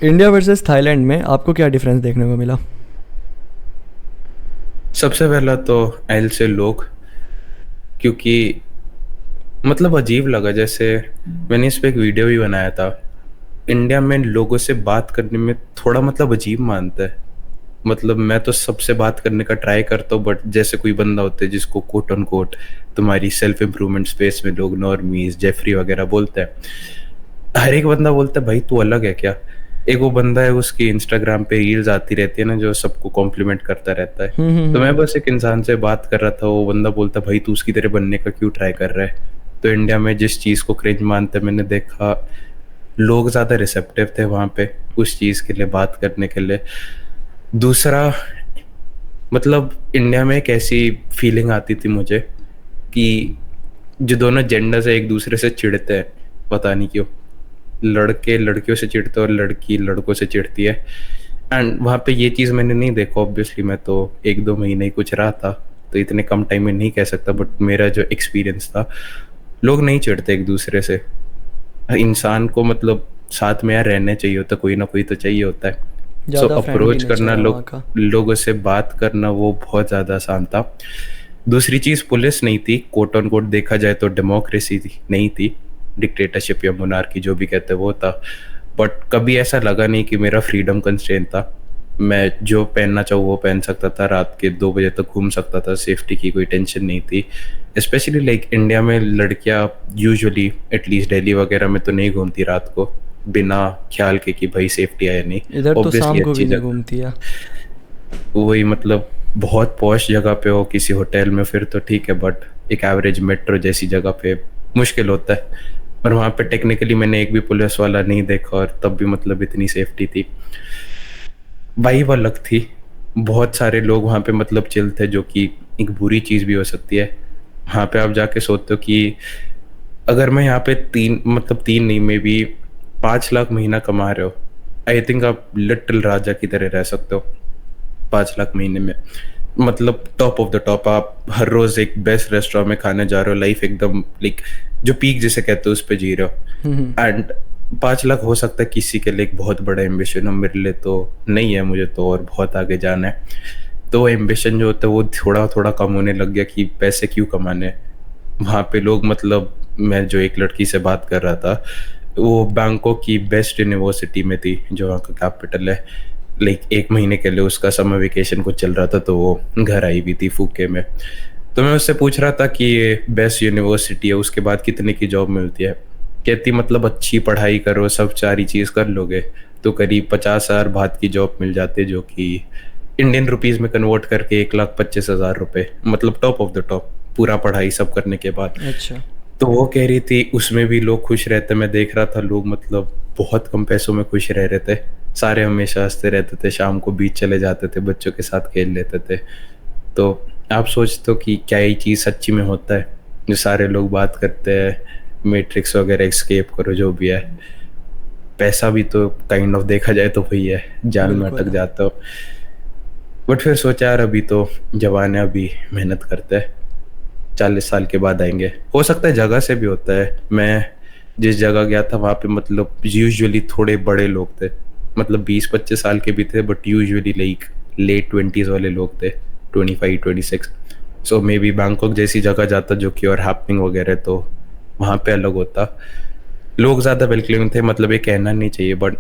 India versus Thailand में आपको क्या डिफरेंस देखने को मिला? सबसे पहला तो एल से लोग, क्योंकि मतलब अजीब लगा। जैसे मैंने इस पे एक वीडियो भी बनाया था। इंडिया में लोगों से बात करने में थोड़ा मतलब अजीब मानता है। मतलब मैं तो सबसे बात करने का ट्राई करता हूँ, बट जैसे कोई बंदा होता है जिसको कोट ऑन कोट तुम्हारी सेल्फ इम्प्रूवमेंट स्पेस में लोग नॉर्मीज जेफरी वगैरह बोलते हैं, हर एक बंदा बोलता है भाई तू अलग है क्या। एक वो बंदा है, उसकी इंस्टाग्राम पे रील्स आती रहती है ना, जो सबको कॉम्प्लीमेंट करता रहता है। तो मैं हम्म। बस एक इंसान से बात कर रहा था, वो बंदा बोलता भाई तू उसकी तरह बनने का क्यों ट्राई कर रहा है। तो इंडिया में जिस चीज़ को क्रिंज मानते हैं, मैंने देखा लोग ज़्यादा रिसेप्टिव थे वहाँ पे उस चीज़ के लिए बात करने के लिए। दूसरा, मतलब इंडिया में एक ऐसी फीलिंग आती थी मुझे कि जो दोनों जेंडर से एक दूसरे से चिढ़ते हैं, पता नहीं क्यों। लड़के लड़कियों से चिढ़ते हैं और लड़की लड़कों से चिढ़ती है। एंड वहाँ पे ये चीज़ मैंने नहीं देखा, ऑब्वियसली मैं तो 1-2 महीने ही कुछ रहा था, तो इतने कम टाइम में नहीं कह सकता, बट मेरा जो एक्सपीरियंस था, लोग नहीं चिढ़ते एक दूसरे से। इंसान को मतलब साथ में यार रहने चाहिए होता, कोई ना कोई तो चाहिए होता है। सो ज़्यादा फ्रेंडली अप्रोच नेचर करना, है वहाँ का। लोगों से बात करना वो बहुत ज़्यादा आसान था। दूसरी चीज़, पुलिस नहीं थी, कोट ऑन कोट देखा जाए तो डेमोक्रेसी थी नहीं थी, डिक्टेटरशिप या मोनार्की जो भी कहते हैं वो था। बट कभी ऐसा लगा नहीं कि मेरा फ्रीडम कंस्ट्रेंट था। मैं जो पहनना चाहूँ वो पहन सकता था, रात के 2 बजे तक घूम सकता था, सेफ्टी की कोई टेंशन नहीं थी। स्पेशली लाइक इंडिया में लड़कियाँ यूजुअली, एटलीस्ट दिल्ली वगैरह में तो नहीं घूमती रात को बिना ख्याल के कि भाई सेफ्टी है या नहीं। इधर तो ऑब्वियसली शाम को भी अच्छी नहीं जगह, घूमती है। वही मतलब बहुत पॉश जगह पे हो किसी होटल में फिर तो ठीक है, बट एक एवरेज मेट्रो जैसी जगह पे मुश्किल होता है। और वहाँ पे टेक्निकली मैंने एक भी पुलिस वाला नहीं देखा, और तब भी मतलब इतनी सेफ्टी थी। वाइब अलग थी। बहुत सारे लोग वहाँ पे मतलब चिल थे, जो कि एक बुरी चीज़ भी हो सकती है। वहाँ पे आप जाके सोचते हो कि अगर मैं यहाँ पे तीन, मतलब तीन नहीं, मे बी 5 लाख महीना कमा रहे हो, आई थिंक आप लिटिल राजा की तरह रह सकते हो 5 लाख महीने में। मतलब टॉप ऑफ द टॉप, आप हर रोज एक बेस्ट रेस्टोरेंट में खाने जा रहे हो, लाइफ एकदम लाइक जो पीक जिसे कहते हो उस पे जी रहे हम्म। हो। एंड 5 लाख हो सकता है किसी के लिए एक बहुत बड़ा एम्बिशन हो, मेरे लिए तो नहीं है, मुझे तो और बहुत आगे जाना है। तो एम्बिशन जो होता है वो थोड़ा थोड़ा कम होने लग गया कि पैसे क्यों कमाने। वहाँ पे लोग मतलब, मैं जो एक लड़की से बात कर रहा था, वो बैंकॉक की बेस्ट यूनिवर्सिटी में थी जो वहाँ का कैपिटल है। लाइक 1 महीने के लिए उसका समर वेकेशन कुछ चल रहा था, तो वो घर आई भी थी फूके में। तो मैं उससे पूछ रहा था कि ये बेस्ट यूनिवर्सिटी है, उसके बाद कितने की जॉब मिलती है। कहती मतलब अच्छी पढ़ाई करो, सब सारी चीज़ कर लोगे तो करीब 50,000 बात की जॉब मिल जाती है, जो कि इंडियन रुपीस में कन्वर्ट करके 1,25,000 रुपये, मतलब टॉप ऑफ द टॉप, पूरा पढ़ाई सब करने के बाद। अच्छा। तो वो कह रही थी उसमें भी लोग खुश रहते। मैं देख रहा था लोग मतलब बहुत कम पैसों में खुश रह रहे थे। सारे हमेशा हंसते रहते थे, शाम को बीच चले जाते थे, बच्चों के साथ खेल लेते थे। तो आप सोचते हो कि क्या ये चीज़ सच्ची में होता है जो सारे लोग बात करते हैं, मैट्रिक्स वगैरह एस्केप करो जो भी है। पैसा भी तो काइंड ऑफ देखा जाए तो वही है, जाल में बिल्कुल अटक है। जाता हो। बट फिर सोचा यार अभी तो जवान है, अभी मेहनत करते हैं, 40 साल के बाद आएंगे। हो सकता है जगह से भी होता है। मैं जिस जगह गया था वहाँ पे मतलब यूजुअली थोड़े बड़े लोग थे, मतलब 20-25 साल के भी थे, but usually like late 20s वाले लोग थे, 25-26। सो मे बी बैंकॉक जैसी जगह जाता जो कि और हैपनिंग वगैरह, तो वहाँ पे अलग होता। लोग ज़्यादा वेलकमिंग थे, मतलब ये कहना नहीं चाहिए, बट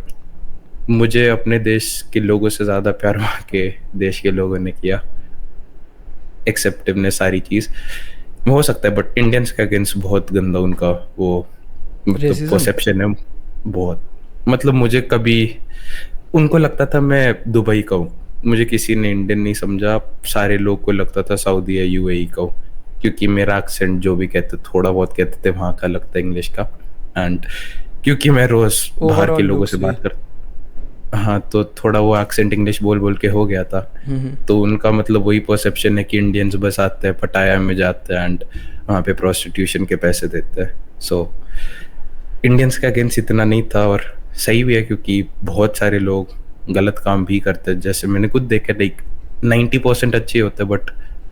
मुझे अपने देश के लोगों से ज़्यादा प्यार वहाँ के देश के लोगों ने किया। एक्सेप्टिवनेस सारी चीज़ हो सकता है, बट इंडियंस के अगेंस्ट बहुत गंदा उनका वो मतलब रेसिज्म। परसेप्शन है बहुत। मतलब मुझे कभी उनको लगता था मैं दुबई का हूँ, मुझे किसी ने इंडियन नहीं समझा। सारे लोग को लगता था सऊदी या यूएई का हूँ, क्योंकि मेरा एक्सेंट जो भी कहते थोड़ा बहुत कहते थे वहाँ का लगता है इंग्लिश का। एंड क्योंकि मैं रोज बाहर के ओवरऑल लोगों से लुक्स भी। बात कर, हाँ, तो थोड़ा वो एक्सेंट इंग्लिश बोल बोल के हो गया था। हम्म। तो उनका मतलब वही परसेप्शन है कि इंडियंस बस आते हैं, पटाया में जाते हैं एंड वहाँ पे प्रोस्टिट्यूशन के पैसे देते हैं। सो इंडियंस का अगेंस्ट इतना नहीं था, और सही भी है क्योंकि बहुत सारे लोग गलत काम भी करते हैं। जैसे मैंने खुद देखा, लाइक 90% अच्छे होते हैं, बट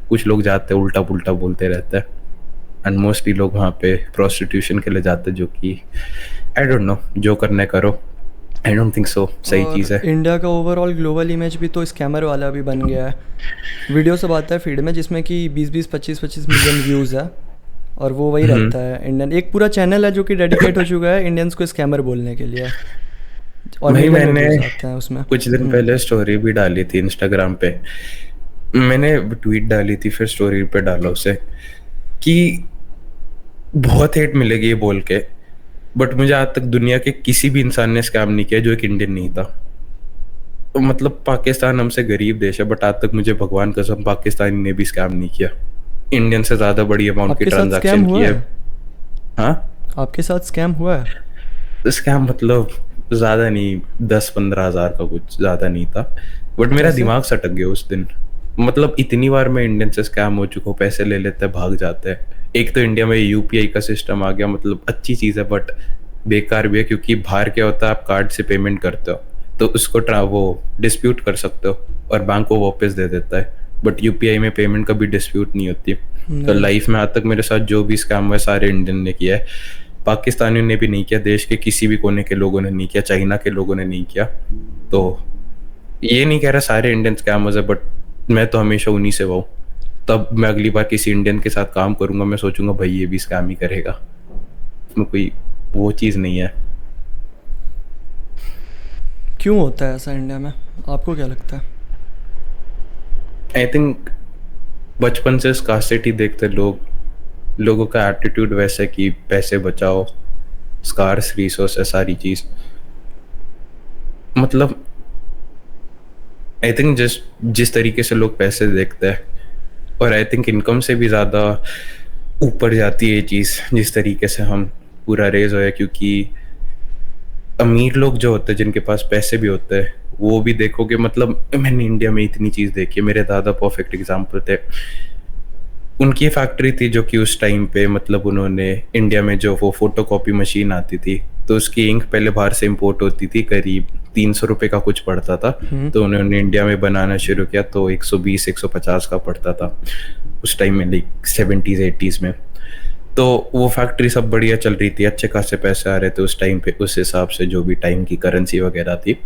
कुछ लोग जाते हैं उल्टा पुल्टा बोलते रहते हैं। एंड मोस्टली लोग वहाँ पे प्रोस्टिट्यूशन के लिए जाते हैं, जो कि आई डोंट नो, जो करना है करो। आई डोंट थिंक सो सही और चीज़ है। इंडिया का ओवरऑल ग्लोबल इमेज भी तो स्कैमर वाला भी बन गया है। वीडियो सब आता है फीड में जिसमें कि 20-20 25-25 मिलियन व्यूज़ है, और वो वही हम्म। रहता है इंडियन। एक पूरा चैनल है जो कि डेडिकेट हो चुका है इंडियंस को स्कैमर बोलने के लिए, और भाई मिलियन में मैंने व्यूज़ आते हैं उसमें। कुछ दिन पहले स्टोरी भी डाली थी इंस्टाग्राम पे। मैंने ट्वीट डाली थी फिर स्टोरी पे डाला उसे कि बहुत हेट मिलेगी ये बोल के, बट मुझे आज तक दुनिया के किसी भी इंसान ने स्कैम नहीं किया जो एक इंडियन नहीं था। तो मतलब पाकिस्तान हमसे गरीब देश है, बट आज तक मुझे भगवान कसम पाकिस्तानी ने भी स्कैम नहीं किया। इंडियन से ज्यादा बड़ी अमाउंट की आपके साथ स्कैम ट्रांजैक्शन की हुआ है। है? हाँ। आपके साथ स्कैम हुआ है? स्कैम मतलब ज्यादा नहीं, 10-15 हज़ार का, कुछ ज्यादा नहीं था। बट मेरा कैसे? दिमाग सटक गया उस दिन। मतलब इतनी बार मैं इंडियन से स्कैम हो चुका हूँ, पैसे ले लेते हैं भाग जाते हैं। एक तो इंडिया में यूपीआई का सिस्टम आ गया, मतलब अच्छी चीज़ है बट बेकार भी है, क्योंकि बाहर क्या होता है आप कार्ड से पेमेंट करते हो तो उसको वो डिस्प्यूट कर सकते हो और बैंक को वापस दे देता है। बट यूपीआई में पेमेंट कभी डिस्प्यूट नहीं होती। तो नहीं। लाइफ में आज तक मेरे साथ जो भी स्कैम हुआ है सारे इंडियन ने किया है। पाकिस्तानियों ने भी नहीं किया, देश के किसी भी कोने के लोगों ने नहीं किया, चाइना के लोगों ने नहीं किया। तो ये नहीं कह रहा सारे इंडियन स्कैमर्स है, बट मैं तो हमेशा उन्हीं से हूँ। तब मैं अगली बार किसी इंडियन के साथ काम करूंगा मैं सोचूंगा भाई ये भी स्कैम ही करेगा। उसमें कोई वो चीज़ नहीं है। क्यों होता है ऐसा इंडिया में, आपको क्या लगता है? आई थिंक बचपन से स्कार्सिटी देखते लोगों का एटीट्यूड वैसे कि पैसे बचाओ, स्कार्स रिसोर्स है सारी चीज़। मतलब आई थिंक जिस तरीके से लोग पैसे देखते हैं, और आई थिंक इनकम से भी ज़्यादा ऊपर जाती है ये चीज़ जिस तरीके से हम पूरा रेज होया। क्योंकि अमीर लोग जो होते हैं जिनके पास पैसे भी होते हैं वो भी देखोगे, मतलब मैंने इंडिया में इतनी चीज़ देखी है। मेरे दादा परफेक्ट एग्जाम्पल थे। उनकी फैक्ट्री थी जो कि उस टाइम पे मतलब उन्होंने इंडिया में जो वो फोटो कॉपी मशीन आती थी तो उसकी इंक पहले बाहर से इम्पोर्ट होती थी, करीब 300 रुपये का कुछ पड़ता था। तो उन्होंने इंडिया में बनाना शुरू किया तो 120-150 का पड़ता था उस टाइम में, लाइक 70s 80s में। तो वो फैक्ट्री सब बढ़िया चल रही थी, अच्छे खासे पैसे आ रहे थे उस टाइम पे, उस हिसाब से जो भी टाइम की करेंसी वगैरह थी।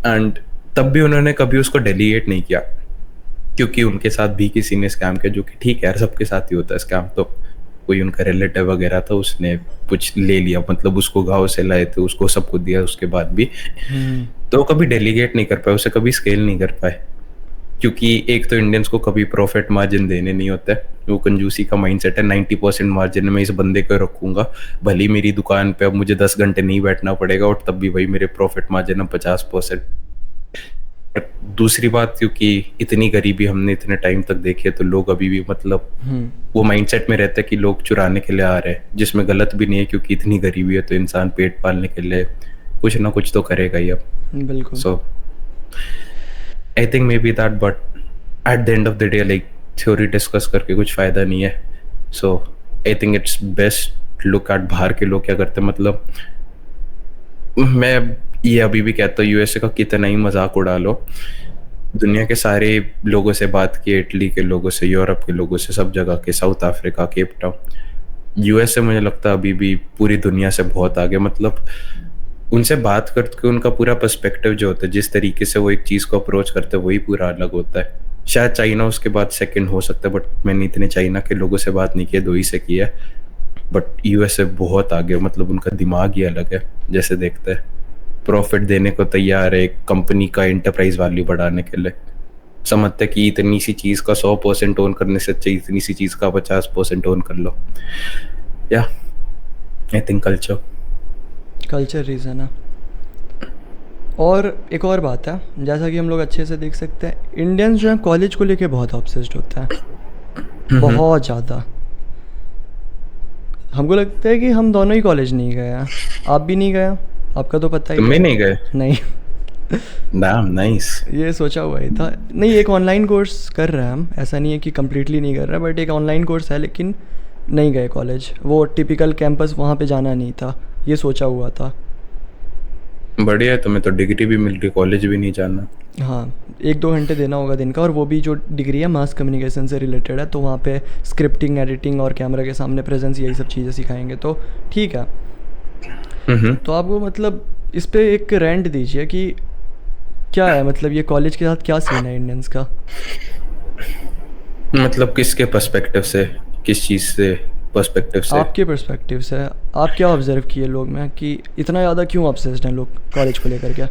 एंड तब भी उन्होंने कभी उसको डेलीगेट नहीं किया, क्योंकि उनके साथ भी किसी ने स्कैम किया, जो कि ठीक है यार सबके साथ ही होता है स्कैम। तो कोई उनका रिलेटिव वगैरह था उसने कुछ ले लिया, मतलब उसको गाँव से लाए थे, उसको सब कुछ दिया उसके बाद भी। तो वो कभी डेलीगेट नहीं कर पाए, उसे कभी स्केल नहीं कर पाए। क्योंकि एक तो इंडियंस को कभी प्रॉफिट मार्जिन देने नहीं होता है, वो कंजूसी का माइंडसेट है। 90% मार्जिन में इस बंदे को रखूंगा, भली मेरी दुकान पे अब मुझे 10 घंटे नहीं बैठना पड़ेगा और तब भी भाई मेरे प्रॉफिट मार्जिन है 50%। दूसरी बात, क्योंकि इतनी गरीबी हमने इतने टाइम तक देखी है तो लोग अभी भी मतलब वो माइंडसेट में रहते हैं कि लोग चुराने के लिए आ रहे हैं, जिसमें गलत भी नहीं है क्योंकि इतनी गरीबी है तो इंसान पेट पालने के लिए कुछ ना कुछ तो करेगा ही अब। बिल्कुल। So I think maybe that, but at the end of the day like theory discuss करके कुछ फायदा नहीं है। So I think it's best look at बाहर के लोग क्या करते हैं। मतलब मैं ये अभी भी कहता हूँ यूएसए का कितना ही मजाक उड़ा लो, दुनिया के सारे लोगों से बात की, इटली के लोगों से, यूरोप के लोगों से, सब जगह के, south Africa, Cape Town, USA मुझे लगता है अभी भी पूरी दुनिया से बहुत आगे। मतलब उनसे बात करके उनका पूरा पर्सपेक्टिव जो होता है, जिस तरीके से वो एक चीज़ को अप्रोच करते हैं वही पूरा अलग होता है। शायद चाइना उसके बाद सेकंड हो सकता है, बट मैंने इतने चाइना के लोगों से बात नहीं की, 2 ही से की है। बट यूएसए बहुत आगे, मतलब उनका दिमाग ही अलग है। जैसे देखते हैं प्रॉफिट देने को तैयार है एक कंपनी का एंटरप्राइज वैल्यू बढ़ाने के लिए, समझते कि इतनी सी चीज़ का 100% ओन करने से अच्छा इतनी सी चीज़ का 50% ओन कर लो। या आई थिंक कल्चर रीज़न है। और एक और बात है, जैसा कि हम लोग अच्छे से देख सकते हैं इंडियंस जो हैं कॉलेज को लेके बहुत ऑब्सेस्ड होता है, बहुत ज़्यादा। हमको लगता है कि हम दोनों ही कॉलेज नहीं गए हैं। आप भी नहीं गए, आपका तो पता ही तुम है। भी नहीं गए? नहीं। Damn nice. ये सोचा हुआ ही था। नहीं, एक ऑनलाइन कोर्स कर रहे हैं हम, ऐसा नहीं है कि कम्प्लीटली नहीं कर रहे, बट एक ऑनलाइन कोर्स है, लेकिन नहीं गए कॉलेज। वो टिपिकल कैंपस वहाँ पे जाना नहीं था, ये सोचा हुआ था। बढ़िया है, तुम्हें तो डिग्री भी मिल गई, कॉलेज भी नहीं जाना। हाँ, 1-2 घंटे देना होगा दिन का, और वो भी जो डिग्री है मास कम्युनिकेशन से रिलेटेड है, तो वहाँ पे स्क्रिप्टिंग, एडिटिंग और कैमरा के सामने प्रेजेंस, यही सब चीज़ें सिखाएंगे, तो ठीक है। तो आपको मतलब इस पे एक रेंट दीजिए कि क्या है, मतलब ये कॉलेज के साथ क्या सीन है इंडियंस का। मतलब किसके पर्सपेक्टिव से, किस चीज़ से पर्सपेक्टिव से? आपके पर्सपेक्टिव से आप क्या ऑब्जर्व किए लोग में कि इतना ज़्यादा क्यों ऑब्सेस्ड हैं लोग कॉलेज को लेकर के।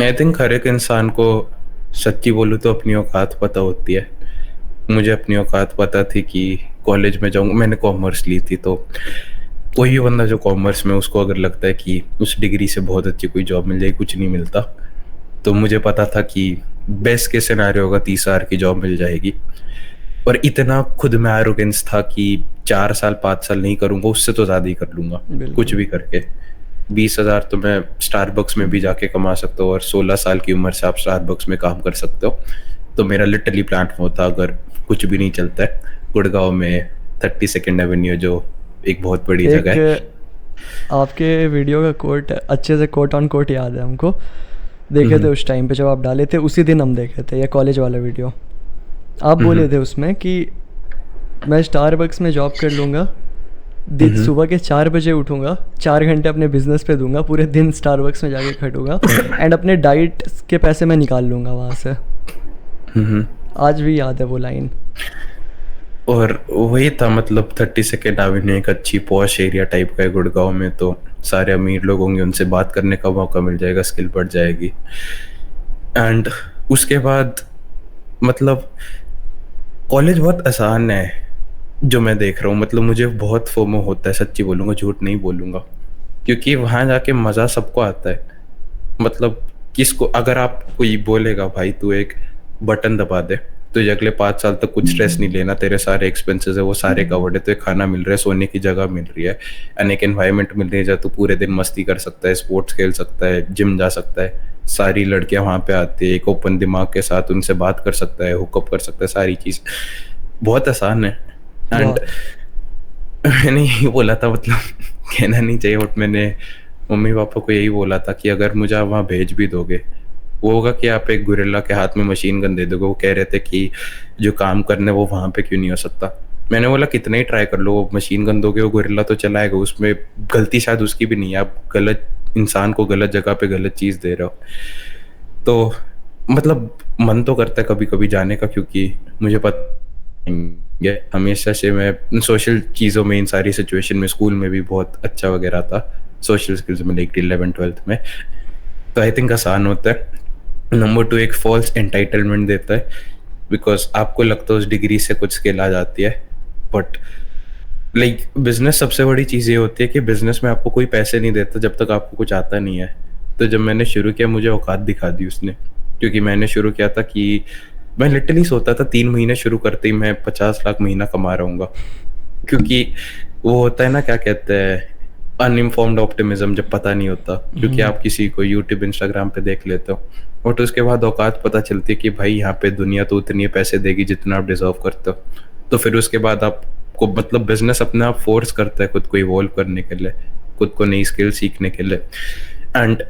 आई थिंक हर एक इंसान को, सच्ची बोलूँ तो, अपनी औकात पता होती है। मुझे अपनी औकात पता थी कि कॉलेज में जाऊँगा। मैंने कॉमर्स ली थी, तो कोई भी बंदा जो कॉमर्स में, उसको अगर लगता है कि उस डिग्री से बहुत अच्छी कोई जॉब मिल जाएगी, कुछ नहीं मिलता। तो मुझे पता था कि बेस्ट के सिनेरियो होगा 30,000 की जॉब मिल जाएगी। और इतना खुद में एरोगेंस था कि 4 साल 5 साल नहीं करूंगा, उससे तो ज़्यादा ही कर लूंगा कुछ बिल्कुल। भी करके। 20,000 तो मैं स्टारबक्स में भी जाके कमा सकता हूँ, और 16 साल की उम्र से आप स्टारबक्स में काम कर सकते हो। तो मेरा लिटरली प्लान वो था, अगर कुछ भी नहीं चलता है, गुड़गांव में 32nd एवेन्यू, जो एक बहुत बड़ी जगह एक है। आपके वीडियो का कोट अच्छे से कोट ऑन कोट याद है हमको, देखे थे उस टाइम पे जब आप डाले थे, उसी दिन हम देखे थे ये कॉलेज वाला वीडियो। आप बोले थे उसमें कि मैं स्टारबक्स में जॉब कर लूँगा, दिन सुबह के 4 बजे उठूँगा, 4 घंटे अपने बिजनेस पे दूंगा, पूरे दिन स्टारबक्स में जाके खटूंगा एंड अपने डाइट के पैसे मैं निकाल लूँगा वहाँ से। आज भी याद है वो लाइन। और वही था, मतलब 32nd एवेन्यू एक अच्छी पॉश एरिया टाइप का है गुड़गांव में, तो सारे अमीर लोग होंगे, उनसे बात करने का मौका मिल जाएगा, स्किल बढ़ जाएगी। एंड उसके बाद मतलब कॉलेज बहुत आसान है जो मैं देख रहा हूँ। मतलब मुझे बहुत फोमो होता है, सच्ची बोलूँगा, झूठ नहीं बोलूँगा, क्योंकि वहाँ जाके मज़ा सबको आता है। मतलब किसको, अगर आप कोई बोलेगा भाई तू एक बटन दबा दे, तो ये अगले 5 साल तक कुछ स्ट्रेस नहीं लेना, तेरे सारे एक्सपेंसेस है वो सारे कवर्ड है, तो एक खाना मिल रहा है, सोने की जगह मिल रही है, अनेक एनवायरनमेंट मिल रही है जहाँ तू पूरे दिन मस्ती कर सकता है, स्पोर्ट्स खेल सकता है, जिम जा सकता है, सारी लड़कियां वहाँ पे आती है, एक ओपन दिमाग के साथ उनसे बात कर सकता है, हुकअप कर सकता है, सारी चीज़ बहुत आसान है। एंड बहुत। मैंने यही बोला था, मतलब कहना नहीं चाहिए, बट मैंने मम्मी पापा को यही बोला था कि अगर मुझे आप वहाँ भेज भी दोगे, वो होगा कि आप एक गुरिल्ला के हाथ में मशीन गन दे दोगे। वो कह रहे थे कि जो काम करने वो वहाँ पे क्यों नहीं हो सकता। मैंने बोला कितना ही ट्राई कर लो, वो मशीन गन दोगे, वो गुरिल्ला तो चलाएगा, उसमें गलती शायद उसकी भी नहीं है, आप गलत इंसान को गलत जगह पे गलत चीज़ दे रहे हो। तो मतलब मन तो करता है कभी कभी जाने का, क्योंकि मुझे पता है हमेशा से मैं सोशल चीज़ों में, इन सारी सिचुएशन में, स्कूल में भी बहुत अच्छा वगैरह था, सोशल स्किल्स में, लाइक 11th-12th में। तो आई थिंक आसान होता है। नंबर 2, एक फॉल्स एंटाइटलमेंट देता है, बिकॉज आपको लगता है उस डिग्री से कुछ स्किल आ जाती है, बट लाइक बिजनेस सबसे बड़ी चीज़ ये होती है कि बिजनेस में आपको कोई पैसे नहीं देता जब तक आपको कुछ आता नहीं है। तो जब मैंने शुरू किया, मुझे औकात दिखा दी उसने, क्योंकि मैंने शुरू किया था कि मैं लिटरली सोता था 3 महीने शुरू करते ही मैं 50 लाख महीना कमा रहूँगा, क्योंकि वो होता है ना, क्या कहते हैं, अनइन्फॉर्म्ड ऑप्टिमिज्म, जब पता नहीं होता, क्योंकि आप किसी को यूट्यूब इंस्टाग्राम पे देख लेते हो, बट उसके बाद औकात पता चलती है कि भाई यहाँ पे दुनिया तो उतनी पैसे देगी जितना आप डिजर्व करते हो। तो फिर उसके बाद आपको, मतलब बिजनेस अपने आप फोर्स करता है खुद को इवॉल्व करने के लिए, खुद को नई स्किल सीखने के लिए। एंड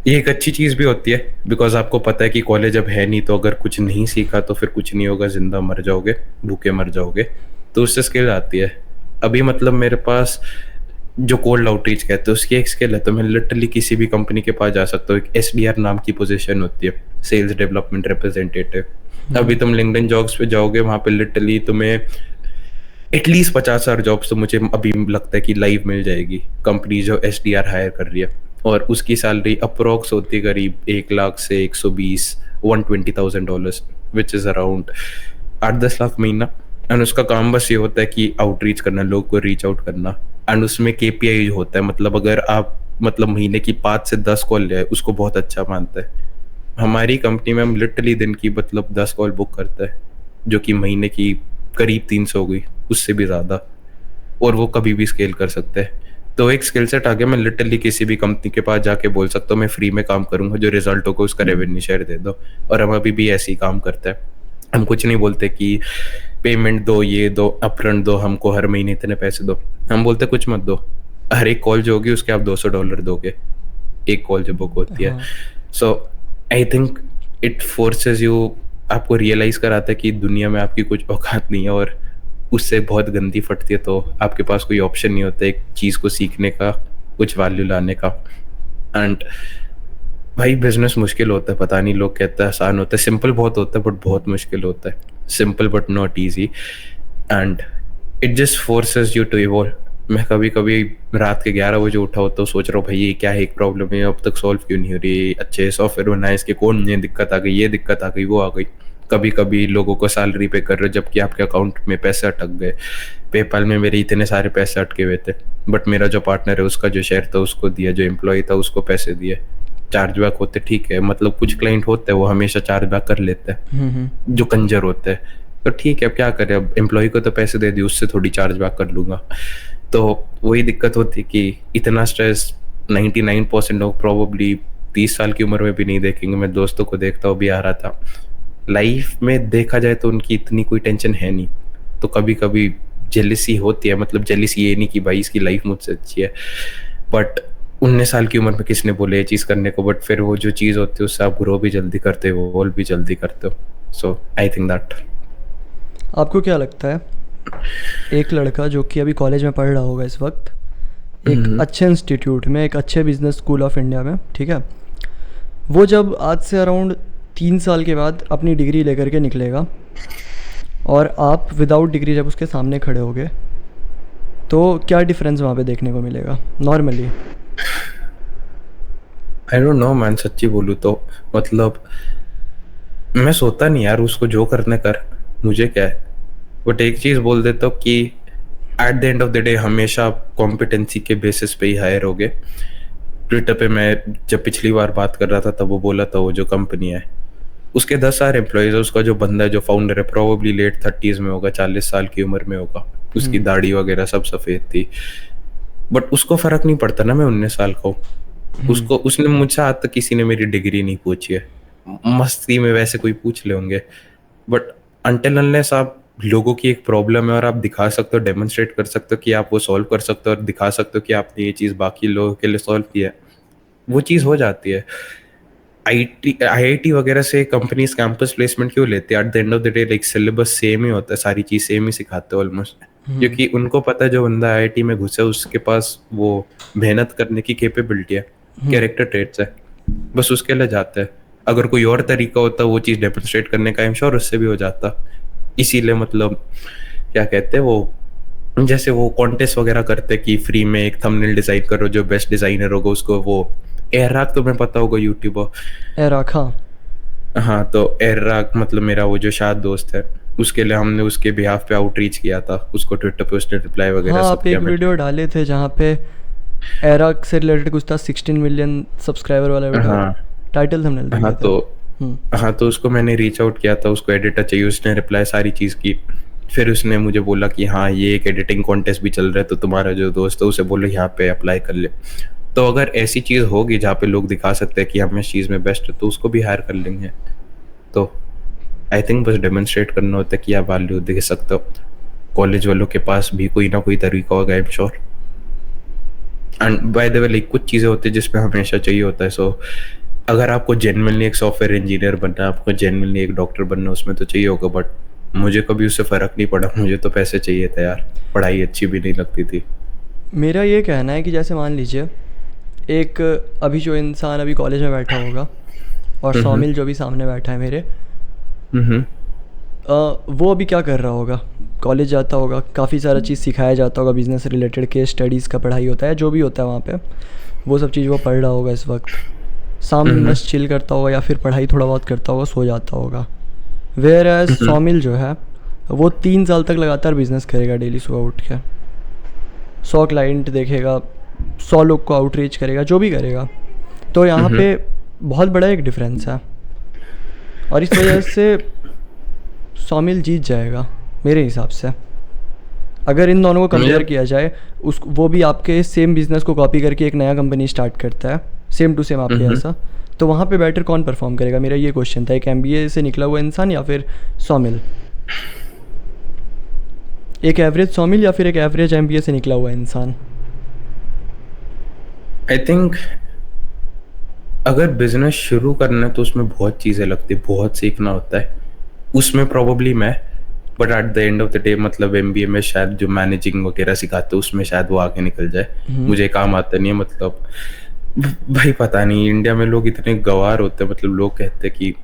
ये एक अच्छी चीज़ भी होती है, बिकॉज आपको पता है कि कॉलेज अब है नहीं, तो अगर कुछ नहीं सीखा तो फिर कुछ नहीं होगा, जिंदा मर जाओगे, भूखे मर जाओगे। तो उससे स्किल आती है। अभी मतलब मेरे पास जो कोल्ड आउटरीच कहते हैं उसकी एक स्किल है, तो मैं लिटरली किसी भी कंपनी के पास जा सकता हूँ। एक SDR नाम की पोजीशन होती है, सेल्स डेवलपमेंट रिप्रेजेंटेटिव। अभी तुम लिंक्डइन जॉब्स पे जाओगे, वहाँ पे लिटरली तुम्हें एटलीस्ट 50,000 जॉब्स तो मुझे अभी लगता है कि लाइव मिल जाएगी, कंपनी जो SDR हायर कर रही है, और उसकी सैलरी अप्रोक्स होती है करीब 1 लाख से 120,000 $120,000, विच इज़ अराउंड 8-10 लाख महीना। एंड उसका काम बस ये होता है कि आउटरीच करना, लोग को रीच आउट करना। एंड उसमें KPI होता है, मतलब अगर आप मतलब महीने की 5 से 10 कॉल ले, उसको बहुत अच्छा मानता है। हमारी कंपनी में हम लिटरली दिन की मतलब 10 कॉल बुक करते हैं, जो कि महीने की करीब 300 हो गई, उससे भी ज़्यादा, और वो कभी भी स्केल कर सकते हैं। तो एक स्किल सेट आ गया, मैं लिटरली किसी भी कंपनी के पास जाके बोल सकता हूँ मैं फ्री में काम करूंगा, जो रिजल्ट होगा उसका रेवेन्यू शेयर दे दो। और हम अभी भी ऐसे ही काम करते हैं। हम कुछ नहीं बोलते कि पेमेंट दो, ये दो, अपफ्रंट दो, हमको हर महीने इतने पैसे दो। हम बोलते कुछ मत दो, हर एक कॉल जो होगी उसके आप $200 दोगे, एक कॉल जो बुक होती है। हाँ। So I think it forces you, आपको रियलाइज कराता है कि दुनिया में आपकी कुछ औकात नहीं है, और उससे बहुत गंदी फटती है, तो आपके पास कोई ऑप्शन नहीं होता एक चीज़ को सीखने का, कुछ वैल्यू लाने का। एंड भाई बिजनेस मुश्किल होता है, पता नहीं, लोग कहते हैं आसान होता है, सिंपल बहुत होता है बट बहुत मुश्किल होता है, simple but not easy. And it just forces you to evolve. मैं कभी कभी रात के 11 बजे उठा होता हूँ, सोच रहा हूँ भाई ये क्या है, एक प्रॉब्लम है अब तक सॉल्व क्यों नहीं हो रही, अच्छे सॉफ्टवेयर बनाए इसके, कौन ये दिक्कत आ गई, ये दिक्कत आ गई, वो आ गई। कभी कभी लोगों को सैलरी पे कर रहे हो जबकि आपके अकाउंट में पैसे अटक गए। पेपाल में मेरे इतने सारे पैसे अटके हुए थे बट मेरा जो पार्टनर है उसका जो शेयर था उसको दिया, जो एम्प्लॉय था उसको पैसे दिए। चार्ज बैक होते ठीक है, मतलब कुछ क्लाइंट होते हैं वो हमेशा चार्ज बैक कर लेते हैं, जो कंजर होते हैं, तो ठीक है अब क्या करें, अब एम्प्लॉय को तो पैसे दे दिए, उससे थोड़ी चार्ज बैक कर लूंगा। तो वही दिक्कत होती कि इतना स्ट्रेस 99% लोग प्रोबेबली 30 साल की उम्र में भी नहीं देखेंगे। मैं दोस्तों को देखता हूँ भी आ रहा था, लाइफ में देखा जाए तो उनकी इतनी कोई टेंशन है नहीं, तो कभी कभी जेलिसी होती है, मतलब जेलिसी ये नहीं कि भाई इसकी लाइफ मुझसे अच्छी है, बट 19 साल की उम्र में किसने बोले ये चीज़ करने को, बट फिर वो जो चीज़ होती है उससे आप ग्रो भी जल्दी करते हो, वॉल भी जल्दी करते हो। सो आई थिंक दैट। आपको क्या लगता है, एक लड़का जो कि अभी कॉलेज में पढ़ रहा होगा इस वक्त, एक अच्छे इंस्टीट्यूट में, एक अच्छे बिजनेस स्कूल ऑफ इंडिया में, ठीक है, वो जब आज से अराउंड 3 साल के बाद अपनी डिग्री लेकर के निकलेगा और आप विदाउट डिग्री जब उसके सामने खड़े होगे, तो क्या डिफरेंस वहाँ पे देखने को मिलेगा normally? I don't know man, सच्ची बोलूँ तो मतलब मैं सोता नहीं यार, उसको जो करने कर, मुझे क्या है। बट एक चीज़ बोल देता हूँ कि eight the end of the day हमेशा आप कॉम्पिटेंसी के बेसिस पे ही हायर होगे। ट्विटर पे मैं जब पिछली बार बात कर रहा था तब वो बोला था, वो जो कंपनी है उसके 10 सारे एम्प्लॉयज है, उसका जो बंदा है जो फाउंडर है प्रोबेबली लेट 30s में होगा, 40 साल की उम्र में होगा, उसकी दाढ़ी वगैरह सब सफ़ेद थी, बट उसको फर्क नहीं पड़ता ना मैं 19 साल का हूँ। उसको, उसने मुझसे आज तक किसी ने मेरी डिग्री नहीं पूछी है, मस्ती में वैसे कोई पूछ ले होंगे, बट अनटिल अनलेस आप लोगों की एक प्रॉब्लम है और आप दिखा सकते हो, डेमोन्स्ट्रेट कर सकते हो कि आप वो सॉल्व कर सकते हो और दिखा सकते हो कि आपने ये चीज़ बाकी लोगों के लिए सॉल्व किया है, वो चीज़ हो जाती है। आईआईटी वगैरह से कंपनीज कैंपस प्लेसमेंट क्यों लेते हैं? At the end of the day like syllabus same ही होता है, सारी चीज़ सेम ही सिखाते हैं ऑलमोस्ट, क्योंकि उनको पता है जो बंदा आईआईटी में घुसा है उसके पास वो मेहनत करने की कैपेबिलिटी है, कैरेक्टर ट्रेट्स है, बस उसके लिए जाते हैं। अगर कोई और तरीका होता वो चीज़ डेमोन्स्ट्रेट करने का, आई एम श्योर उससे भी हो जाता। इसीलिए मतलब क्या कहते हैं वो, जैसे वो कॉन्टेस्ट वगैरह करते कि फ्री में एक थंबनेल डिजाइन करो, जो बेस्ट डिजाइनर होगा उसको वो, एराक तुम्हें पता होगा यूट्यूबर, एराक, हाँ हाँ, तो एराक मतलब मेरा वो जो शाद दोस्त है, उसके लिए हमने उसके बिहाफ पे आउटरीच किया था, उसको ट्विटर पे उसने रिप्लाई वगैरह हाँ, सब आप एक किया। वीडियो डाले थे जहाँ पे एराक से रिलेटेड कुछ था, 16 मिलियन सब्सक्राइबर वाला वीडियो, हाँ टाइटल थंबनेल हाँ देखे थे। तो हाँ तो उसको मैंने रीच आउट किया था, उसको एडिटर चाहिए, उसने रिप्लाई सारी चीज़ की, फिर उसने मुझे बोला कि हाँ ये एक एडिटिंग कॉन्टेस्ट भी चल रहा है तो तुम्हारा जो दोस्त है उसे बोलो यहाँ पे अप्लाई कर ले। तो अगर ऐसी चीज़ होगी जहाँ पे लोग दिखा सकते हैं कि हम इस चीज़ में बेस्ट है तो उसको भी हायर कर लेंगे। तो आई थिंक बस डेमोन्स्ट्रेट करना होता है कि आप वैल्यू दे सकते हो। कॉलेज वालों के पास भी कोई ना कोई तरीका होगा, I am sure. And by the way like कुछ चीज़ें होती है जिसमें हमेशा चाहिए होता है। सो अगर आपको जेन्युइनली एक सॉफ्टवेयर इंजीनियर बनना है, आपको जेन्युइनली एक डॉक्टर बनना है, उसमें तो चाहिए होगा, बट मुझे कभी उससे फ़र्क नहीं पड़ा, मुझे तो पैसे चाहिए था यार, पढ़ाई अच्छी भी नहीं लगती थी। मेरा ये कहना है कि जैसे मान लीजिए एक अभी जो इंसान अभी कॉलेज में बैठा होगा और सौमिल जो भी सामने बैठा है मेरे, वो अभी क्या कर रहा होगा, कॉलेज जाता होगा, काफ़ी सारा चीज़ सिखाया जाता होगा, बिज़नेस रिलेटेड केस स्टडीज़ का पढ़ाई होता है, जो भी होता है वहाँ पे, वो सब चीज़ वो पढ़ रहा होगा इस वक्त, सामने बस चिल करता होगा या फिर पढ़ाई थोड़ा बहुत करता होगा, सो जाता होगा। वेयर एज सौमिल जो है वो 3 साल तक लगातार बिजनेस करेगा, डेली सुबह उठ के 100 क्लाइंट देखेगा, 100 लोग को आउटरीच करेगा, जो भी करेगा। तो यहाँ पे बहुत बड़ा एक डिफरेंस है और इस वजह से सौमिल जीत जाएगा मेरे हिसाब से। अगर इन दोनों को कंपेयर किया जाए, उस वो भी आपके सेम बिजनेस को कॉपी करके एक नया कंपनी स्टार्ट करता है, सेम टू सेम आपके ऐसा, तो वहाँ पे बेटर कौन परफॉर्म करेगा? मेरा ये क्वेश्चन था, एक एमबीए से निकला हुआ इंसान या फिर सौमिल? एक एवरेज सौमिल या फिर एक एवरेज एमबीए से निकला हुआ इंसान? आई थिंक अगर बिजनेस शुरू करना है तो उसमें बहुत चीज़ें लगती है, बहुत सीखना होता है, उसमें प्रोबेबली मैं but at the end of the day मतलब एमबीए में शायद जो मैनेजिंग वगैरह सिखाते हैं उसमें शायद वो आगे निकल जाए। मुझे काम आता नहीं है मतलब। भाई पता नहीं इंडिया में लोग इतने गवार होते हैं, मतलब लोग कहते हैं कि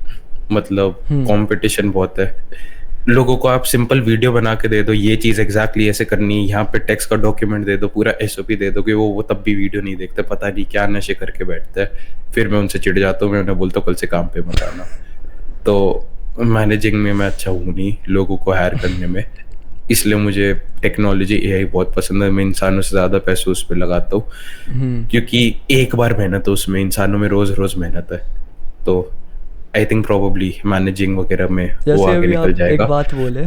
मतलब कंपटीशन बहुत है। लोगों को आप सिंपल वीडियो बना के दे दो, ये चीज एग्जैक्टली ऐसे करनी है, यहाँ पे टेक्स्ट का डॉक्यूमेंट दे दो, पूरा एसओपी दे दो, कि वो तब भी वीडियो नहीं देखते, पता नहीं क्या नशे करके बैठते हैं। फिर मैं उनसे चिढ़ जाता हूँ, मैं उन्हें बोलता हूँ कल से काम पे मत आना। तो मैनेजिंग में मैं अच्छा हूँ नहीं, लोगों को हायर करने में, इसलिए मुझे टेक्नोलॉजी एआई बहुत पसंद है। मैं इंसानों से ज्यादा पैसे उस पर लगाता हूँ, क्योंकि एक बार मेहनत है उसमें, इंसानों में रोज रोज मेहनत है। तो आई थिंक प्रोबेबली मैनेजिंग वगैरह में वो जैसे आगे अभी निकल आप एक जाएगा। बात बोले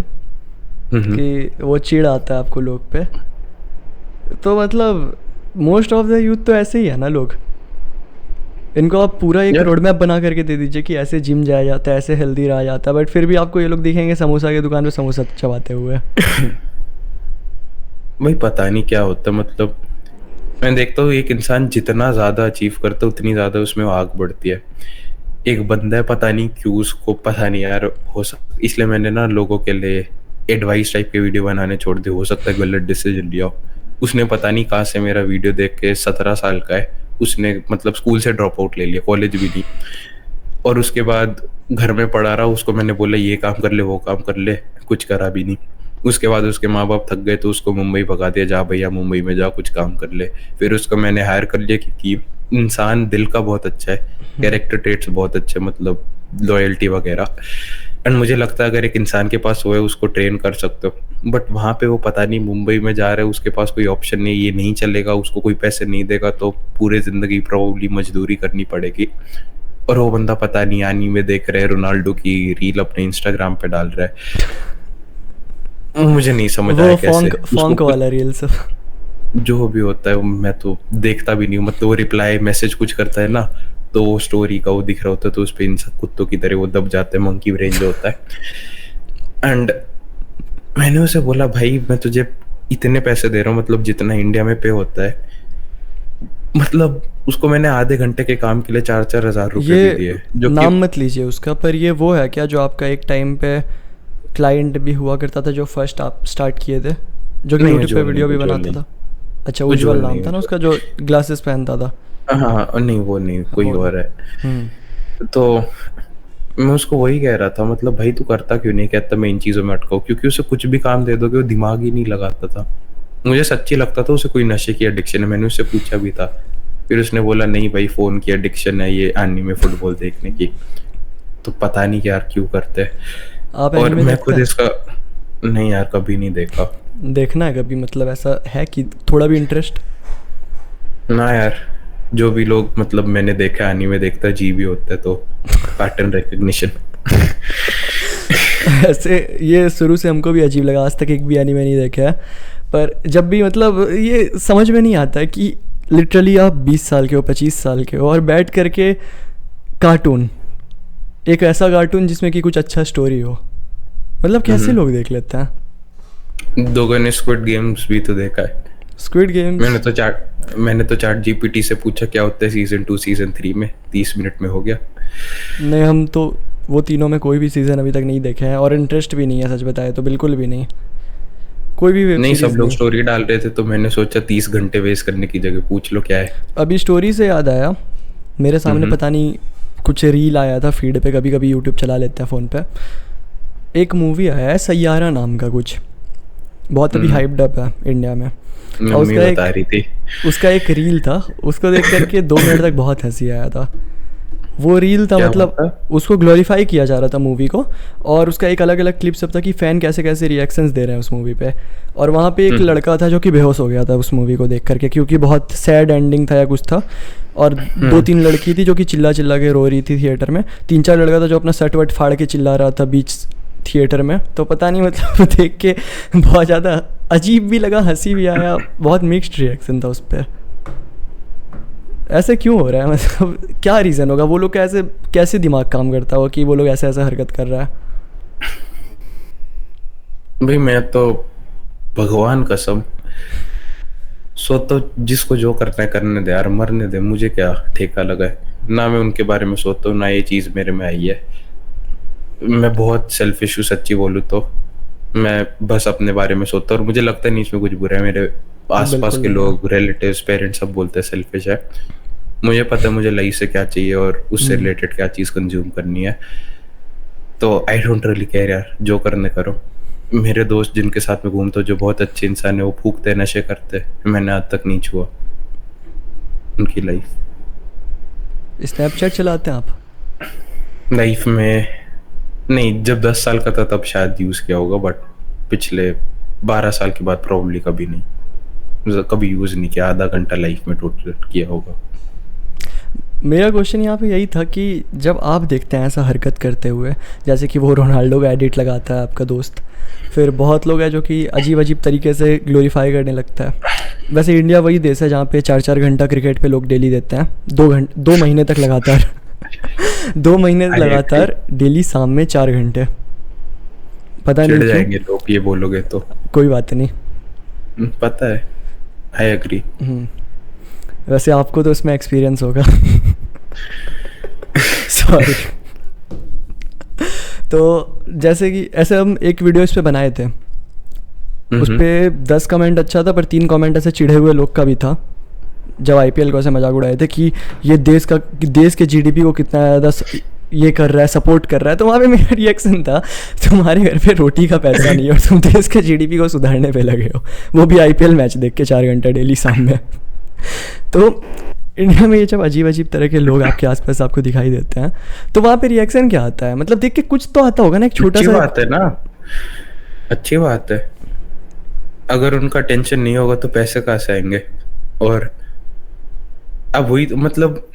कि वो चिढ़ आता है आपको लोग पे, तो मतलब मोस्ट ऑफ द यूथ तो ऐसे ही है ना लोग। इनको आप पूरा एक यार रोड मैप बना करके दे दीजिए कि ऐसे जिम जाया जाता है, ऐसे हेल्दी रहा जाता है, बट फिर भी आपको ये लोग दिखेंगे समोसा की दुकान पे समोसा चबाते हुए। भाई पता नहीं क्या होता है, मतलब मैं देखता हूँ एक इंसान जितना ज्यादा अचीव करता है उतनी ज्यादा उसमें आग बढ़ती है। एक बंदा है, पता नहीं क्यों उसको, पता नहीं यार, हो सकता, इसलिए मैंने ना लोगों के लिए एडवाइस टाइप के वीडियो बनाने छोड़ दिए। हो सकता है गलत डिसीजन लिया हो। उसने पता नहीं कहाँ से मेरा वीडियो देख के, 17 साल का है, उसने मतलब स्कूल से ड्रॉप आउट ले लिया, कॉलेज भी नहीं, और उसके बाद घर में पड़ा रहा। उसको मैंने बोला ये काम कर ले वो काम कर ले, कुछ करा भी नहीं। उसके बाद उसके माँ बाप थक गए तो उसको मुंबई भगा दिया, जा भैया मुंबई में जा कुछ काम कर ले। फिर उसको मैंने हायर कर लिया, क्योंकि इंसान दिल का बहुत अच्छा है, कैरेक्टर ट्रेट्स बहुत अच्छे, मतलब लॉयल्टी वगैरह। एंड मुझे लगता है अगर एक इंसान के पास वो है उसको ट्रेन कर सकते हो। बट वहां पे वो पता नहीं मुंबई में जा रहा है, उसके पास कोई ऑप्शन नहीं, ये नहीं चलेगा, उसको कोई पैसे नहीं देगा, तो पूरे जिंदगी प्रोबेबली मजदूरी करनी पड़ेगी। और वो बंदा पता नहीं यानी में देख रहे रोनाल्डो की रील अपने इंस्टाग्राम पे डाल रहा है। मुझे नहीं समझ आया वो कैसे फॉन्क वाला रील सब। जो भी होता है मैं तो देखता भी नहीं हूँ। मतलब वो रिप्लाई मैसेज कुछ करता है ना, तो वो स्टोरी का वो दिख रहा होता है, तो उस पे इन सब कुत्तों की तरह वो दब जाते हैं, मंकी ब्रेन जो होता है। एंड मैंने उसे बोला भाई मैं तुझे इतने पैसे दे रहा हूँ, मतलब जितना इंडिया में पे होता है, मतलब उसको मैंने आधे घंटे के काम के लिए 4-4 हज़ार रुपए भी दिए, ये जो कि नाम मत लीजिए उसका, पर ये वो है क्या जो आपका एक टाइम पे क्लाइंट भी हुआ करता था, जो फर्स्ट आप स्टार्ट किए थे, जो कि नहीं, यूट्यूब पे उज्ज्वल नहीं, वीडियो भी उज्ज्वल बनाता नहीं, था? अच्छा, उज्ज्वल उज्जवल नाम नहीं, था ना उसका, उज्ज्वल। जो ग्लासेस पहनता था। हाँ हाँ, नहीं वो नहीं, कोई वो और है। हम्म। तो मैं उसको वही कह रहा था, मतलब भाई तू करता क्यों नहीं, कहता मैं इन चीजों में अटका हूं, क्योंकि उसे कुछ भी काम दे दोगे वो दिमाग ही नहीं लगाता था। मुझे सच्ची लगता था उसे कोई नशे की एडिक्शन है, मैंने उससे पूछा भी था। फिर उसने बोला नहीं भाई फोन की एडिक्शन है, ये एनीमे फुटबॉल देखने की। तो पता नहीं यार क्यों करते हैं। आप और एनीमे मैं देखते खुद हैं? इसका, नहीं यार कभी नहीं देखा। देखना है कभी, मतलब ऐसा है कि थोड़ा भी इंटरेस्ट? ना यार, जो भी लोग मतलब मैंने देखा एनीमे देखता है जी भी होता है, तो पैटर्न रिकग्निशन। ऐसे ये शुरू से हमको भी अजीब लगा, आज तक एक भी एनीमे नहीं देखा है। पर जब भी मतलब ये समझ में नहीं आता है कि लिटरली आप 20 साल के हो, 25 साल के हो, और बैठ करके कार्टून, एक ऐसा कार्टून जिसमें कि कुछ अच्छा स्टोरी हो, मतलब कैसे लोग देख लेते हैं? दोगो ने स्क्विड गेम्स भी तो देखा है। Squid games? मैंने तो चैट जीपीटी से पूछा क्या होता है सीजन 2 सीजन 3 में, 30 मिनट में हो गया। नहीं, हम तो वो तीनों में कोई भी सीज़न अभी तक नहीं देखे हैं, और इंटरेस्ट भी नहीं है, सच बताए तो बिल्कुल भी नहीं, कोई भी वेब नहीं सब सीरीज़ लोग नहीं। स्टोरी डाल रहे थे तो मैंने सोचा 30 घंटे वेस्ट करने की जगह पूछ लो क्या है। अभी स्टोरी से याद आया, मेरे सामने पता नहीं कुछ रील आया था फीड पे, कभी कभी यूट्यूब चला लेते हैं फ़ोन पे। एक मूवी आया है सैयारा नाम का कुछ, बहुत अभी हाइप्ड अप है इंडिया में। और मम्मी बता रही थी। उसका एक रील था, उसको देख करके 2 मिनट तक बहुत हंसी आया था। वो रील था, क्या मतलब हुआ था? उसको ग्लोरीफाई किया जा रहा था मूवी को, और उसका एक अलग अलग क्लिप सब था कि फ़ैन कैसे कैसे रिएक्शंस दे रहे हैं उस मूवी पे। और वहाँ पे एक लड़का था जो कि बेहोश हो गया था उस मूवी को देख करके, क्योंकि बहुत सैड एंडिंग था या कुछ था। और 2-3 लड़की थी जो कि चिल्ला चिल्ला के रो रही थी थिएटर में। 3-4 लड़का था जो अपना शर्ट वर्ट फाड़ के चिल्ला रहा था बीच थिएटर में। तो पता नहीं, मतलब देख के बहुत ज़्यादा अजीब भी लगा, हंसी भी आया, बहुत मिक्स्ड रिएक्शन था उस पर। ऐसे क्यों हो रहा है, मतलब क्या रीज़न होगा? वो लोग कैसे कैसे दिमाग काम करता हो कि वो लोग ऐसे ऐसे हरकत कर रहा है? भाई मैं तो भगवान कसम, सो तो जिसको जो करना है करने दे यार, मरने दे, मुझे क्या ठेका लगा है। ना मैं उनके बारे में सोचता हूँ ना ये चीज मेरे में आई है। मैं बहुत सेल्फिश हूँ सच्ची बोलूँ तो। मैं बस अपने बारे में सोचता हूँ और मुझे लगता नहीं इसमें कुछ बुरा है। मेरे आसपास बिल्कुल के नहीं है। लोग, रिलेटिव्स, पेरेंट्स सब बोलते हैं सेल्फिश है। मुझे पता है मुझे लाइफ से क्या चाहिए और उससे रिलेटेड क्या चीज़ कंज्यूम करनी है। तो आई डोंट रियली केयर यार, जो करने करो। मेरे दोस्त जिनके साथ में घूमता हूँ जो बहुत अच्छे इंसान है, वो फूकते नशे करते, मैंने आज तक नहीं छुआ उनकी लाइफ। स्नैपचैट चलाते हैं आप? लाइफ में नहीं, जब 10 साल का था तब शायद यूज किया होगा, बट पिछले 12 साल के बाद प्रॉब्ली कभी नहीं, मतलब कभी यूज नहीं किया। आधा घंटा लाइफ में टोटल किया होगा। मेरा क्वेश्चन यहाँ पे यही था कि जब आप देखते हैं ऐसा हरकत करते हुए, जैसे कि वो रोनाल्डो का एडिट लगाता है आपका दोस्त, फिर बहुत लोग हैं जो कि अजीब अजीब तरीके से ग्लोरीफाई करने लगता है। वैसे इंडिया वही देश है जहाँ पे 4-4 घंटा क्रिकेट पे लोग डेली देते हैं, 2 महीने तक लगातार 2 महीने I लगातार डेली शाम में 4 घंटे। पता नहीं चिढ़ क्यों। जाएंगे लोग ये बोलोगे तो। कोई बात नहीं। पता है, आई एग्री। वैसे आपको तो उसमें एक्सपीरियंस होगा। सॉरी। तो जैसे कि ऐसे हम एक वीडियो इस पे बनाए थे, उस पे 10 कमेंट अच्छा था पर 3 कमेंट ऐसे चिढ़े हुए लोग का भी था, जब आईपीएल को ऐसे मजाक उड़ाए थे कि ये देश के जीडीपी को कितना ज़्यादा ये कर रहा है, सपोर्ट कर रहा है। तो वहाँ पे मेरा रिएक्शन था, तुम्हारे घर पे रोटी का पैसा नहीं है और तुम देश के जीडीपी को सुधारने पे लगे हो, वो भी आईपीएल मैच देख के 4 घंटा डेली शाम में। तो इंडिया में ये जब अजीब अजीब तरह के लोग आपके आसपास आपको दिखाई देते हैं, तो वहाँ पे रिएक्शन क्या आता है? मतलब देख के कुछ तो आता होगा ना, एक छोटा अच्छी सा। बात है ना, अच्छी बात है। अगर उनका टेंशन नहीं होगा तो पैसे कहाँ से आएंगे? और अब वही तो, मतलब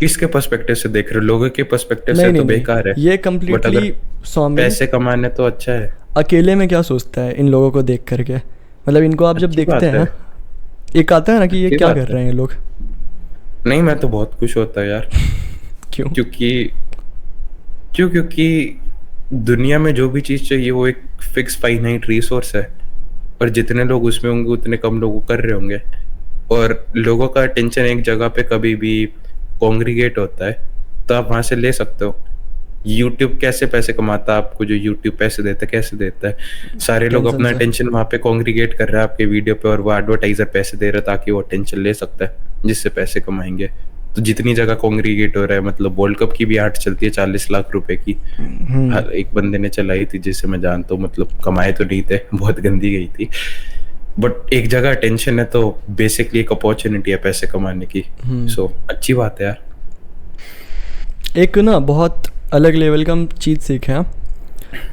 किसके पर्सपेक्टिव से देख रहे हो? लोगों के पर्सपेक्टिव से नहीं तो नहीं बेकार है, नहीं, ये बट कम्प्लीटली अगर स्वामी पैसे कमाने तो अच्छा है। अकेले में क्या सोचता है इन लोगों को देख करके। मतलब इनको आप जब अच्छी देखते बात हैं, है, एक आता है ना कि ये अच्छी क्या बात कर है। रहे हैं ये लोग। नहीं, मैं तो बहुत खुश होता यार। क्यों? क्योंकि दुनिया में जो भी चीज चाहिए वो एक फिक्स फाइनाइट रिसोर्स है, और जितने लोग उसमें होंगे उतने कम लोग कर रहे होंगे, और लोगों का अटेंशन एक जगह पे कभी भी कॉन्ग्रीगेट होता है तो आप वहां से ले सकते हो। यूट्यूब कैसे पैसे कमाता है? आपको जो यूट्यूब पैसे देता है कैसे देता है? सारे लोग टेंशन अपना से। अटेंशन वहां पे कॉन्ग्रीगेट कर रहे हैं आपके वीडियो पे, और वो एडवर्टाइजर पैसे दे रहा है ताकि वो अटेंशन ले सकता है, जिससे पैसे कमाएंगे। तो जितनी जगह कॉन्ग्रीगेट हो रहा है, मतलब वर्ल्ड कप की भी आर्ट चलती है 40 लाख रुपए की। हर एक बंदे ने चलाई थी जिसे मैं जानता हूँ, मतलब कमाए तो नहीं थे, बहुत गंदी गई थी, बट एक जगह अटेंशन है तो बेसिकली एक अपॉर्चुनिटी है पैसे कमाने की। सो अच्छी बात है यार। एक ना बहुत अलग लेवल का हम चीज़ सीखे हैं,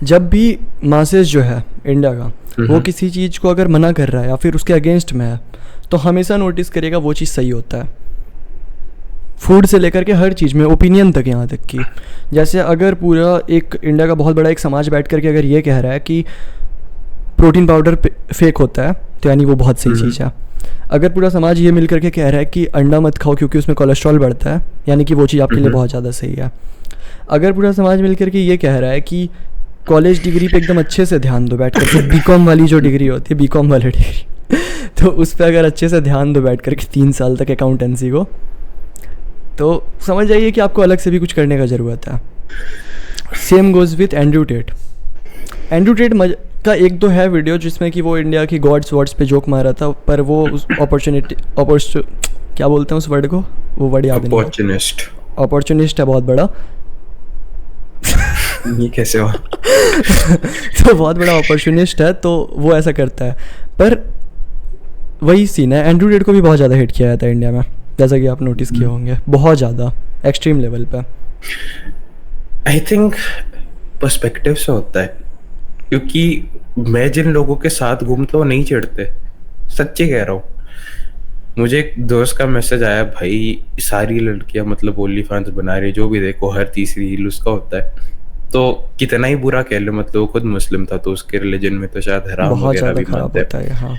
जब भी मासेस जो है इंडिया का वो किसी चीज़ को अगर मना कर रहा है या फिर उसके अगेंस्ट में है, तो हमेशा नोटिस करेगा वो चीज़ सही होता है। फूड से लेकर के हर चीज़ में, ओपिनियन तक, यहाँ तक कि जैसे अगर पूरा एक इंडिया का बहुत बड़ा एक समाज बैठ करके अगर ये कह रहा है कि प्रोटीन पाउडर फेक होता है, तो यानी वो बहुत सही चीज़ है। अगर पूरा समाज ये मिल करके कह रहा है कि अंडा मत खाओ क्योंकि उसमें कोलेस्ट्रॉल बढ़ता है, यानी कि वो चीज़ आपके लिए बहुत ज़्यादा सही है। अगर पूरा समाज मिल करके ये कह रहा है कि कॉलेज डिग्री पे एकदम अच्छे से ध्यान दो बैठ करके, बीकॉम वाली जो डिग्री होती है, बीकॉम वाली डिग्री तो उस पर अगर अच्छे से ध्यान दो बैठ करके 3 साल तक अकाउंटेंसी को, तो समझ जाइए कि आपको अलग से भी कुछ करने का ज़रूरत है। Same goes with Andrew Tate. Andrew Tate का एक दो है वीडियो जिसमें कि वो इंडिया की गॉड्स वर्ड्स पे जोक मारा था, पर वो उस क्या बोलते हैं उस वर्ड को, वो वर्ड याद नहीं। अपॉर्चुनिस्ट है बहुत बड़ा। ये कैसे हुआ? तो बहुत बड़ा अपॉर्चुनिस्ट है, तो वो ऐसा करता है। पर वही सीन है, एंड्रू टेट को भी बहुत ज़्यादा हिट किया जाता है इंडिया में, जैसा कि आप नोटिस किए होंगे, बहुत ज़्यादा एक्सट्रीम लेवल पे। आई थिंक पर्सपेक्टिव से होता है, क्योंकि मैं जिन लोगों के साथ घूमता हूँ नहीं चिढ़ते, सच्ची कह रहा हूँ। मुझे एक दोस्त का मैसेज आया, भाई सारी लड़कियां मतलब ओनली फैंस बना रही, जो भी देखो हर तीसरी रील उसका होता है। तो कितना ही बुरा कह लो, मतलब वो खुद मुस्लिम था तो उसके रिलीजन में तो शायद हराम बहुत वगैरह ज़्यादा भी खराब मानते होता हैं। है। हाँ,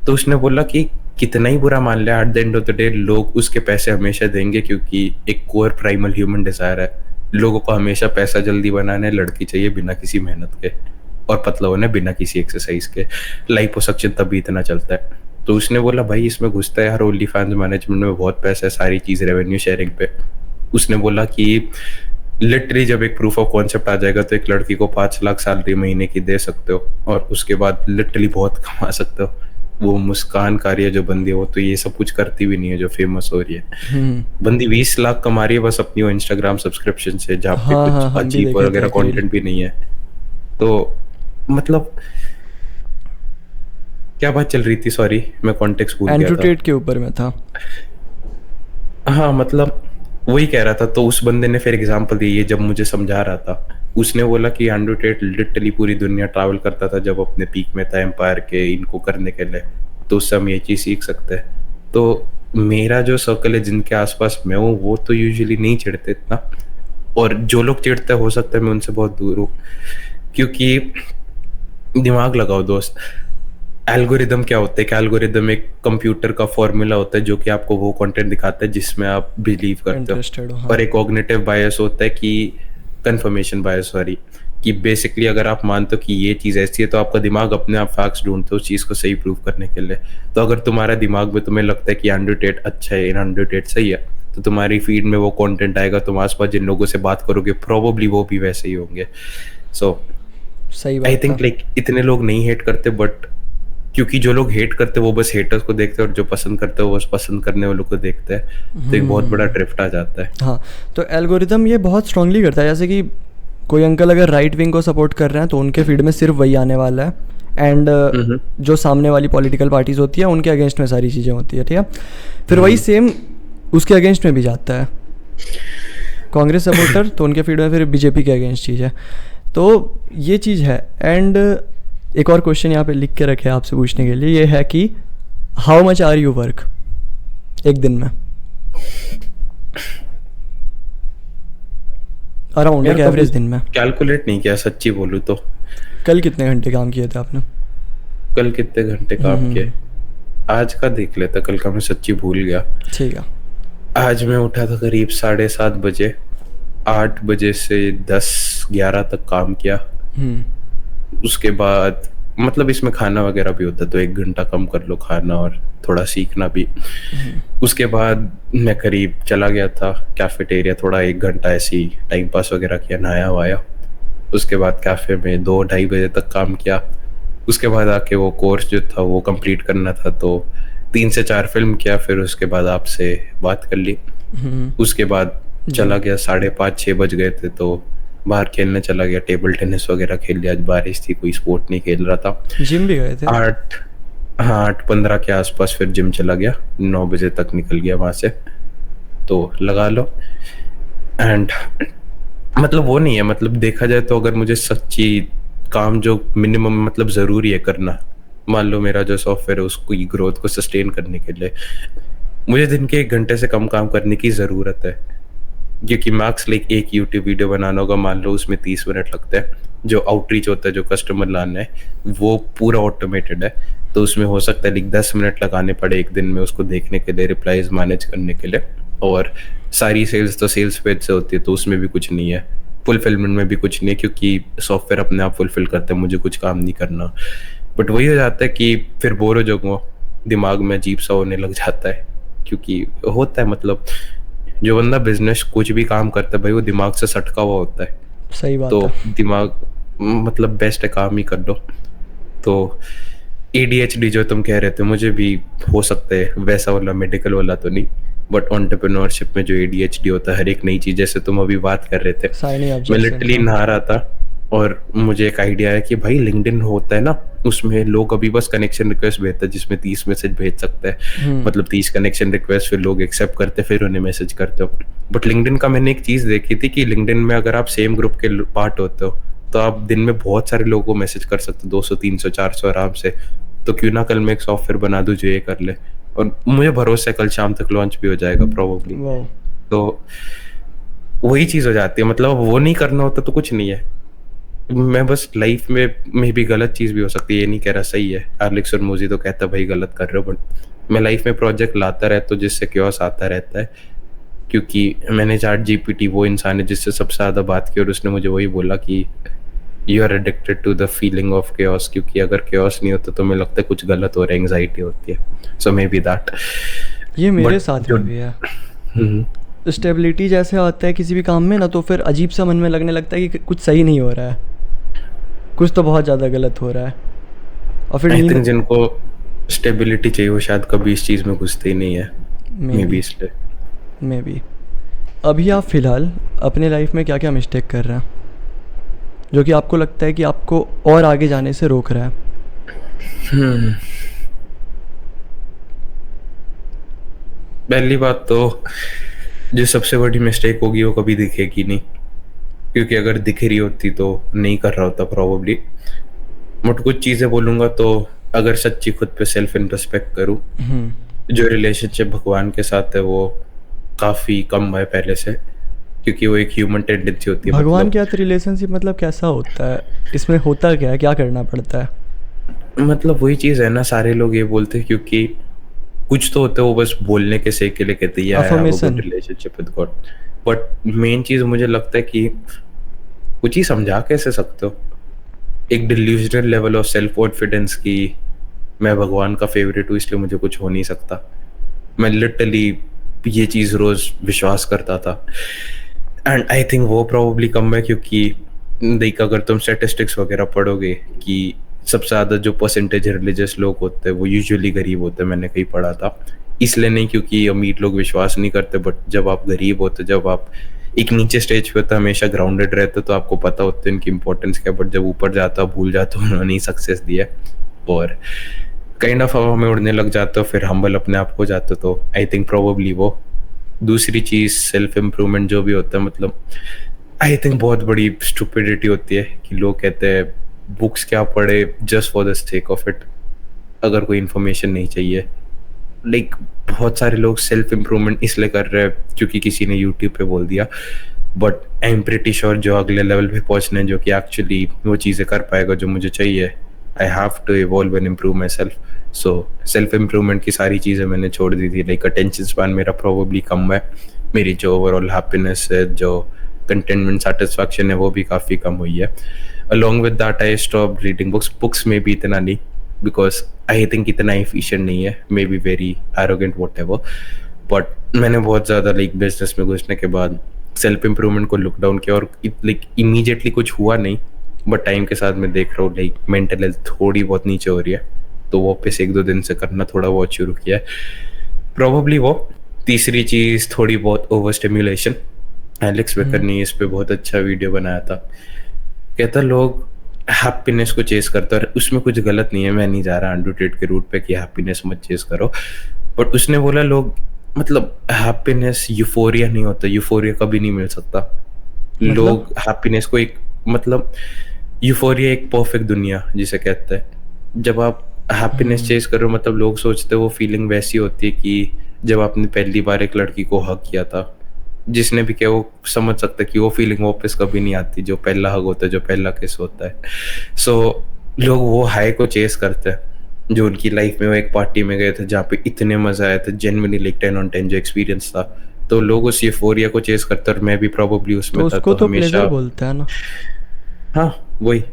तो उसने बोला कि कितना ही बुरा मान लिया, eight the end of the day लोग उसके पैसे हमेशा देंगे, क्योंकि एक कोर प्राइमल ह्यूमन डिजायर है, लोगों को हमेशा पैसा जल्दी बनाने, लड़की चाहिए बिना किसी मेहनत के, और पतला होने बिना किसी एक्सरसाइज के। लाइपोसक्शन तभी इतना चलता है। तो उसने बोला भाई इसमें घुसता है यार, ओनली फैंस मैनेजमेंट में बहुत पैसा है, सारी चीज रेवेन्यू शेयरिंग पे। उसने बोला कि लिटरली जब एक प्रूफ ऑफ कॉन्सेप्ट आ जाएगा तो एक लड़की को 5 लाख सैलरी महीने की दे सकते हो और उसके बाद लिटरली बहुत कमा सकते हो। वो मुस्कान कारिया जो बंदी है वो तो ये सब कुछ करती भी नहीं है जो फेमस हो रही है। बंदी 20 लाख कमा रही है बस अपनी वो इंस्टाग्राम सब्सक्रिप्शन से, जहाँ पे हाँ कुछ हाँ, हम भी अजीब देखे थे वगैरह एक रील। कंटेंट भी नहीं है। तो मतलब क्या बात चल रही थी, सॉरी मैं कॉन्टेक्स्ट भूल गया एंड्रू था। टेट के ऊपर में था। हाँ मतलब वही कह रहा था। तो उस बंदे ने फिर एग्जांपल दी, ये जब मुझे समझा रहा था उसने बोला कि एंड्रू टेट लिटरली पूरी दुनिया ट्रैवल करता था जब अपने पीक में था एम्पायर के इनको करने के लिए, तो उससे हम ये चीज़ सीख सकते हैं। तो मेरा जो सर्कल है जिनके आसपास मैं हूँ वो तो यूजुअली नहीं चिढ़ते इतना, और जो लोग चिढ़ते हो सकता है मैं उनसे बहुत दूर हूँ, क्योंकि दिमाग लगाओ दोस्त। एल्गोरिदम क्या होता है? कि एल्गोरिदम एक कंप्यूटर का फॉर्मूला होता है जो कि आपको वो कंटेंट दिखाता है जिसमें आप बिलीव करते हो। इंटरेस्टेड हो, और हाँ। एक कॉग्निटिव बायस होता है कि कंफर्मेशन बायस, सॉरी, कि बेसिकली अगर आप मानते हो कि ये चीज़ ऐसी है तो आपका दिमाग अपने आप फैक्ट्स ढूंढते हो उस चीज़ को सही प्रूव करने के लिए। तो अगर तुम्हारा दिमाग में तुम्हें लगता है कि एंड्रू टेट अच्छा है, एंड्रू टेट सही है, तो तुम्हारी फीड में वो कंटेंट आएगा। तुम आसपास जिन लोगों से बात करोगे प्रोबेबली वो भी वैसे ही होंगे। सो सही आई बात है। थिंक लाइक इतने लोग नहीं हेट करते, बट क्योंकि जो लोग हेट करते हैं वो बस हेटर्स को देखते हैं और जो पसंद करते हैं वो बस पसंद करने वालों को देखते हैं, तो एक बहुत बड़ा ड्रिफ्ट आ जाता है। हाँ, तो एल्गोरिदम ये बहुत स्ट्रांगली करता है, जैसे कि कोई अंकल अगर राइट विंग को सपोर्ट कर रहे हैं तो उनके फीड में सिर्फ वही आने वाला है। एंड जो सामने वाली पॉलिटिकल पार्टीज होती है उनके अगेंस्ट में सारी चीज़ें होती है, ठीक है। फिर वही सेम उसके अगेंस्ट में भी जाता है। कांग्रेस सपोर्टर तो उनके फीड में फिर बीजेपी के अगेंस्ट चीज़ है। तो ये चीज़ है। एंड एक और क्वेश्चन यहाँ पे लिख के रखे हैं आपसे पूछने के लिए, ये है कि how much are you work एक दिन में, अराउंड एक एवरेज दिन में। कैलकुलेट नहीं किया सच्ची बोलूँ तो। कल कितने घंटे काम किए थे आपने? कल कितने घंटे काम किए आज का देख लेता, कल का मैं सच्ची भूल गया। ठीक है। आज मैं उठा था करीब 7:30 बजे, 8 बजे से 10-11 तक काम किया। उसके बाद मतलब इसमें खाना वगैरह भी होता है तो 1 घंटा कम कर लो खाना और थोड़ा सीखना भी। उसके बाद मैं करीब चला गया था कैफेटेरिया, थोड़ा 1 घंटा ऐसे ही टाइम पास वगैरह किया, नहाया वाया। उसके बाद कैफे में 2-2:30 बजे तक काम किया। उसके बाद आके वो कोर्स जो था वो कंप्लीट करना था तो 3 से 4 फिल्म किया। फिर उसके बाद आपसे बात कर ली। उसके बाद चला गया, 5:30-6 बज गए थे तो बाहर खेलने चला गया, टेबल टेनिस वगैरह खेल लिया। आज बारिश थी, कोई स्पोर्ट नहीं खेल रहा था। जिम भी गए थे? 8:15 के आसपास फिर जिम चला गया, 9 बजे तक निकल गया वहां से, तो लगा लो। एंड मतलब वो नहीं है, मतलब देखा जाए तो अगर मुझे सच्ची काम जो मिनिमम मतलब जरूरी है करना, मान लो मेरा जो सॉफ्टवेयर है उसको ग्रोथ को सस्टेन करने के लिए मुझे दिन के 1 घंटे से कम काम करने की जरूरत है, क्योंकि मैक्स लाइक एक यूट्यूब वीडियो बनाना होगा, मान लो उसमें 30 मिनट लगते हैं। जो आउटरीच होता है, जो कस्टमर लाना है, वो पूरा ऑटोमेटेड है, तो उसमें हो सकता है लाइक 10 मिनट लगाने पड़े एक दिन में उसको देखने के लिए, रिप्लाईज मैनेज करने के लिए। और सारी सेल्स तो सेल्स पेज से होती है तो उसमें भी कुछ नहीं है, फुलफिलमेंट में भी कुछ नहीं है, क्योंकि सॉफ्टवेयर अपने आप फुलफिल करते हैं, मुझे कुछ काम नहीं करना। बट वही हो जाता है कि फिर बोर हो जाऊंगा, दिमाग में अजीब सा होने लग जाता है, क्योंकि होता है मतलब जो बंदा बिजनेस कुछ भी काम करता है भाई वो दिमाग से सटका हुआ होता है। सही बात तो है। दिमाग मतलब बेस्ट है, काम ही कर लो। तो ADHD जो तुम कह रहे थे, मुझे भी हो सकता है, वैसा वाला मेडिकल वाला तो नहीं, बट एंटरप्रेन्योरशिप में जो ADHD होता है, हर एक नई चीज, जैसे तुम अभी बात कर रहे थे, साइनिंग मैं ऑब्जेक्शन, लिटरली हाँ। नहा रहा था और मुझे एक आइडिया है कि भाई लिंक्डइन होता है ना, उसमें लोग अभी बस कनेक्शन रिक्वेस्ट भेजते हैं जिसमें 30 मैसेज भेज सकते हैं, मतलब 30 कनेक्शन रिक्वेस्ट, फिर लोग एक्सेप्ट करते फिर उन्हें मैसेज करते हो। बट लिंक्डइन का मैंने एक चीज देखी थी कि लिंक्डइन में अगर आप सेम ग्रुप के पार्ट होते हो तो आप दिन में बहुत सारे लोगों को मैसेज कर सकते हो, 200 300 400 आराम से। तो क्यों ना कल मैं एक सॉफ्टवेयर बना दूं जो ये कर ले, और मुझे भरोसा है कल शाम तक लॉन्च भी हो जाएगा प्रोबेबली। वाह। तो वही चीज हो जाती है, मतलब वो नहीं करना होता तो कुछ नहीं है। मैं बस लाइफ में भी गलत चीज भी हो सकती है, ये नहीं कह रहा सही है, एलेक्स और मोजी तो कहता भाई गलत कर रहे हो, बट मैं लाइफ में प्रोजेक्ट लाता रहता हूँ जिससे क्योस आता रहता है। क्योंकि मैंने ChatGPT, वो इंसान है जिससे सबसे ज्यादा बात की और उसने मुझे वही बोला कि you are addicted to the feeling of chaos, क्योंकि अगर क्योस नहीं होता तो मुझे लगता है कुछ गलत हो रहा है, एंग्जाइटी होती है। सो मे बी दैट। ये मेरे बट साथ जो में भी है। स्टेबिलिटी जैसे आता है किसी भी काम में ना, तो फिर अजीब सा मन में लगने लगता है कि कुछ सही नहीं हो रहा है, कुछ तो बहुत ज़्यादा गलत हो रहा है, और फिर आई नींद। थिंक जिनको स्टेबिलिटी चाहिए वो शायद कभी इस चीज़ में घुसते ही नहीं है, मे मे बी बी, इसलिए। May be. अभी आप फ़िलहाल अपने लाइफ में क्या क्या मिस्टेक कर रहे हैं जो कि आपको लगता है कि आपको और आगे जाने से रोक रहा है? पहली बात तो जो सबसे बड़ी मिस्टेक होगी वो कभी दिखेगी नहीं, क्योंकि अगर दिख रही होती तो नहीं कर रहा होता प्रोबेबली। बट कुछ चीज़ें बोलूँगा तो अगर सच्ची खुद पे सेल्फ इंट्रोस्पेक्ट करूँ, जो रिलेशनशिप भगवान के साथ है वो काफ़ी कम है पहले से, क्योंकि वो एक ह्यूमन टेंडेंसी होती है। भगवान मतलब के साथ रिलेशनशिप मतलब कैसा होता है? इसमें होता क्या है, क्या करना पड़ता है? मतलब वही चीज़ है ना, सारे लोग ये बोलते हैं क्योंकि कुछ तो होता है, वो बस बोलने के सही के लिए कहते हैं I have a good affirmation. Relationship with God. But main चीज़ मुझे लगता है कि कुछ ही समझा कैसे सकते हो एक delusional level of self confidence की मैं भगवान का फेवरेट हूँ इसलिए मुझे कुछ हो नहीं सकता। मैं लिटरली ये चीज़ रोज विश्वास करता था, एंड आई थिंक वो प्रोबेबली कम है, क्योंकि देख अगर तुम स्टैटिस्टिक्स वगैरह पढ़ोगे कि सबसे ज़्यादा जो परसेंटेज रिलीजियस लोग होते हैं वो यूजुअली गरीब होते हैं, मैंने कहीं पढ़ा था। इसलिए नहीं क्योंकि अमीर लोग विश्वास नहीं करते, बट जब आप गरीब होते, जब आप एक नीचे स्टेज पे होता, हमेशा ग्राउंडेड रहते तो आपको पता होता है इनकी इंपॉर्टेंस क्या, बट जब ऊपर जाता भूल जाता उन्होंने ही सक्सेस दिया और काइंड ऑफ हवा में उड़ने लग जाते हो, फिर हम्बल अपने आप हो जाते। तो आई थिंक प्रोबेबली वो दूसरी चीज सेल्फ इम्प्रूवमेंट जो भी होता है, मतलब आई थिंक बहुत बड़ी स्टुपिडिटी होती है कि लोग कहते हैं बुक्स क्या पढ़े just for the sake of it, अगर कोई इन्फॉर्मेशन नहीं चाहिए। लाइक बहुत सारे लोग सेल्फ इम्प्रूवमेंट इसलिए कर रहे हैं क्योंकि किसी ने यूट्यूब पे बोल दिया, but I am pretty sure जो अगले लेवल पे पहुंचने हैं, जो कि एक्चुअली वो चीज़ें कर पाएगा जो मुझे चाहिए, I have to evolve and improve my self. So self improvement की सारी चीज़ें मैंने छोड़ दी थी। लाइक अटेंशन स्पैन मेरा प्रोबेबली कम है, मेरी जो ओवरऑल हैप्पीनेस है, जो कंटेनमेंट सेटिस्फैक्शन है, वो भी काफ़ी कम हुई है। Along with that I stop reading books. Books में भी इतना नहीं, बिकॉज आई थिंक इतना एफिशिएंट नहीं है, may be very arrogant what ever, but मैंने बहुत ज़्यादा लाइक बिजनेस में घुसने के बाद सेल्फ इम्प्रूवमेंट को लुक डाउन किया और लाइक इमीडिएटली कुछ हुआ नहीं, बट टाइम के साथ मैं देख रहा हूँ लाइक मेंटल हेल्थ थोड़ी बहुत नीचे हो रही है, तो वापस 1-2 दिन से करना थोड़ा बहुत शुरू किया है प्रोबेबली वो। तीसरी चीज़ थोड़ी बहुत ओवर स्टिम्युलेशन। एलेक्स वेकर ने इस पे बहुत अच्छा वीडियो बनाया था, कहता लोग हैप्पीनेस को चेस करते और उसमें कुछ गलत नहीं है, मैं नहीं जा रहा एंडोटेट के रूट पे कि हैप्पीनेस मत चेस करो, बट उसने बोला लोग मतलब हैप्पीनेस यूफोरिया नहीं होता, यूफोरिया कभी नहीं मिल सकता। मतलब लोग हैप्पीनेस को एक मतलब यूफोरिया एक परफेक्ट दुनिया जिसे कहते हैं, जब आप हैप्पीनेस चेस करो मतलब लोग सोचते वो फीलिंग वैसी होती है कि जब आपने पहली बार एक लड़की को हक किया था, जिसने भी किया वो समझ सकता है कि वो फीलिंग वापस कभी नहीं आती, जो पहला हग होता है, जो पहला किस होता है। सो लोग वो हाई को चेस करते हैं, जो उनकी लाइफ में वो एक पार्टी में गए थे जहाँ पे इतने मजा आया था, जेन्युइनली लाइक 10/10 जो एक्सपीरियंस था, तो लोग उस यूफोरिया को चेस करते और मैं भी प्रोबेबली तो उसमें था, उसको तो तो प्लेजर हमेशा बोलते हैं ना। हाँ वही। तो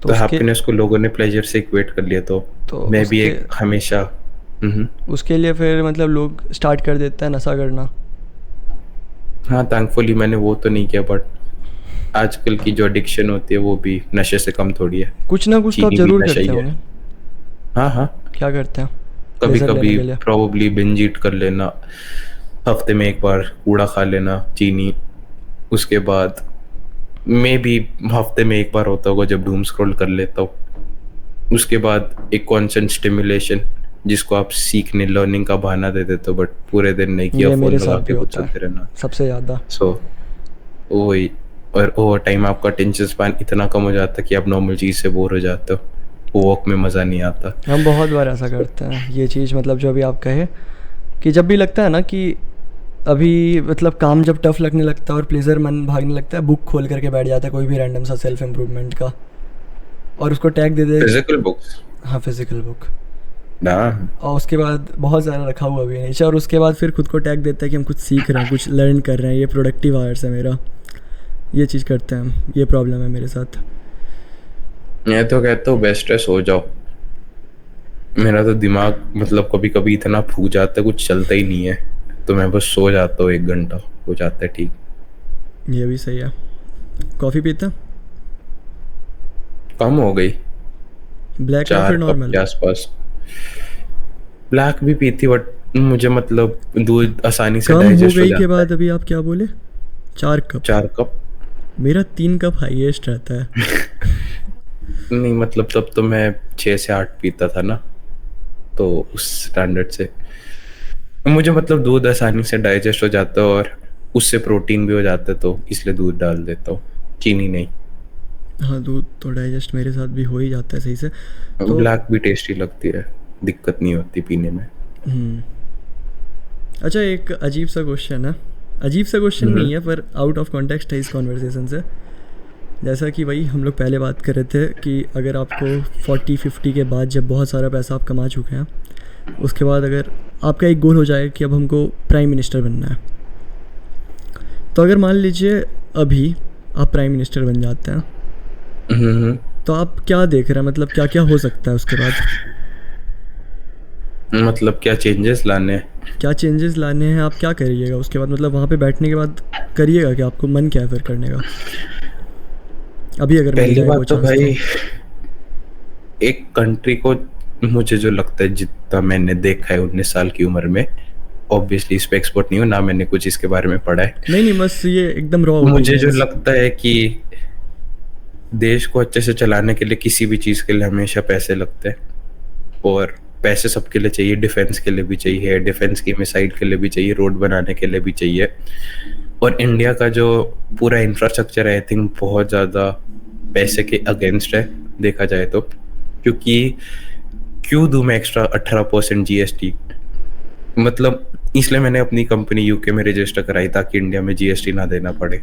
तो उसके हैप्पीनेस को लोगों ने प्लेजर से इक्वेट कर लिया, तो तो मैं भी उसके एक हमेशा उसके लिए फिर मतलब लोग स्टार्ट कर देते हैं नशा करना। हाँ थैंकफुली मैंने वो तो नहीं किया, बट आजकल की जो एडिक्शन होती है वो भी नशे से कम थोड़ी है। कुछ ना कुछ तो आप चीनी भी ज़रूर नशा करते ही है। होंगे। हाँ हाँ, क्या करते हैं कभी प्लेजर लेने कभी के लिए? प्रोबेबली बिंज ईट कर लेना, हफ्ते में एक बार कूड़ा खा लेना चीनी, उसके बाद मे भी हफ्ते में एक बार होता होगा जब डूम स्क्रॉल कर लेता हूँ, उसके बाद एक कॉन्स्टेंट स्टिमुलेशन जिसको आप सीखने लर्निंग का बहाना दे देते हो, बट पूरे दिन नहीं किया, ये फोन मेरे लगा साथ भी के होता कुचलते है रहना। सबसे ज़्यादा। सो वही, और ओवर टाइम आपका अटेंशन स्पैन इतना कम हो जाता है कि आप नॉर्मल चीज़ से बोर हो जाते हो, वॉक में मज़ा नहीं आता। हम बहुत बार ऐसा करते हैं ये चीज़, मतलब जो अभी आप कहे कि जब भी लगता है ना कि अभी मतलब काम जब टफ लगने लगता है और प्लेजर मन भागने लगता है, बुक खोल करके बैठ जाता है कोई भी रैंडम सा सेल्फ इम्प्रूवमेंट का, और उसको टैग दे दे। फिजिकल बुक्स हाँ, फिजिकल बुक। ना, और उसके बाद बहुत सारा रखा हुआ भी है नीचे, और उसके बाद फिर खुद को टैग देता है कि हम कुछ सीख रहे हैं, कुछ लर्न कर रहे हैं, ये प्रोडक्टिव आवर्स है मेरा। ये चीज़ करते हैं हम, ये प्रॉब्लम है मेरे साथ। मैं तो कहता हूँ बेस्ट है सो जाओ। मेरा तो दिमाग मतलब कभी कभी इतना फूक जाता है कुछ चलता ही नहीं है, तो मैं बस सो जाता हूँ, 1 घंटा हो जाता है ठीक। ये भी सही है। कॉफ़ी पीता? कम हो गई, ब्लैक या फिर 4 कप नॉर्मल? के आसपास। ब्लैक भी पीती बट मुझे मतलब दूध आसानी से कम हो डाइजेस्ट हो गई के जाता है। बाद अभी आप क्या बोले? 4 कप? 4 कप। मेरा 3 कप हाईएस्ट रहता है। नहीं मतलब तब तो मैं 6 से 8 पीता था ना, तो उस स्टैंडर्ड से मुझे मतलब दूध आसानी से डाइजेस्ट हो जाता है और उससे प्रोटीन भी हो जाता है, तो इसलिए दूध डाल देता हूँ, चीनी नहीं। हाँ, दूध तो डाइजेस्ट मेरे साथ भी हो ही जाता है सही से। तो ब्लैक भी टेस्टी लगती है, दिक्कत नहीं होती पीने में। हम्म, अच्छा, एक अजीब सा क्वेश्चन है। अजीब सा क्वेश्चन हम्म। नहीं है पर आउट ऑफ कॉन्टेक्स्ट है इस कॉन्वर्सेशन से। जैसा कि वही हम लोग पहले बात कर रहे थे कि अगर आपको 40-50 के बाद जब बहुत सारा पैसा आप कमा चुके हैं, उसके बाद अगर आपका एक गोल हो जाए कि अब हमको प्राइम मिनिस्टर बनना है, तो अगर मान लीजिए अभी आप प्राइम मिनिस्टर बन जाते हैं, हम्म। तो आप क्या देख रहे हैं, मतलब क्या क्या हो सकता है उसके बाद? मतलब क्या चेंजेस लाने हैं? क्या चेंजेस लाने हैं, आप क्या करिएगा उसके बाद? मतलब वहाँ पे बैठने के बाद करिएगा कि आपको मन क्या है फिर करने का, अभी अगर मिल पहली जाए वो बात तो चांस तो? भाई, एक कंट्री को, मुझे जो लगता है जितना मैंने देखा है 19 साल की उम्र में, ऑब्वियसली इस पे एक्सपर्ट नहीं हूँ ना, मैंने कुछ इसके बारे में पढ़ा है। नहीं नहीं, बस ये एकदम रॉ मुझे जो ओपिनियंस। लगता है कि देश को अच्छे से चलाने के लिए किसी भी चीज के लिए हमेशा पैसे लगते हैं, और पैसे सबके लिए चाहिए, डिफेंस के लिए भी चाहिए, डिफेंस की मिसाइल के लिए भी चाहिए, रोड बनाने के लिए भी चाहिए। और इंडिया का जो पूरा इंफ्रास्ट्रक्चर है आई थिंक बहुत ज़्यादा पैसे के अगेंस्ट है देखा जाए तो, क्योंकि क्यों दूं मैं एक्स्ट्रा 18% जीएसटी? मतलब इसलिए मैंने अपनी कंपनी यूके में रजिस्टर कराई ताकि इंडिया में जीएसटी ना देना पड़े।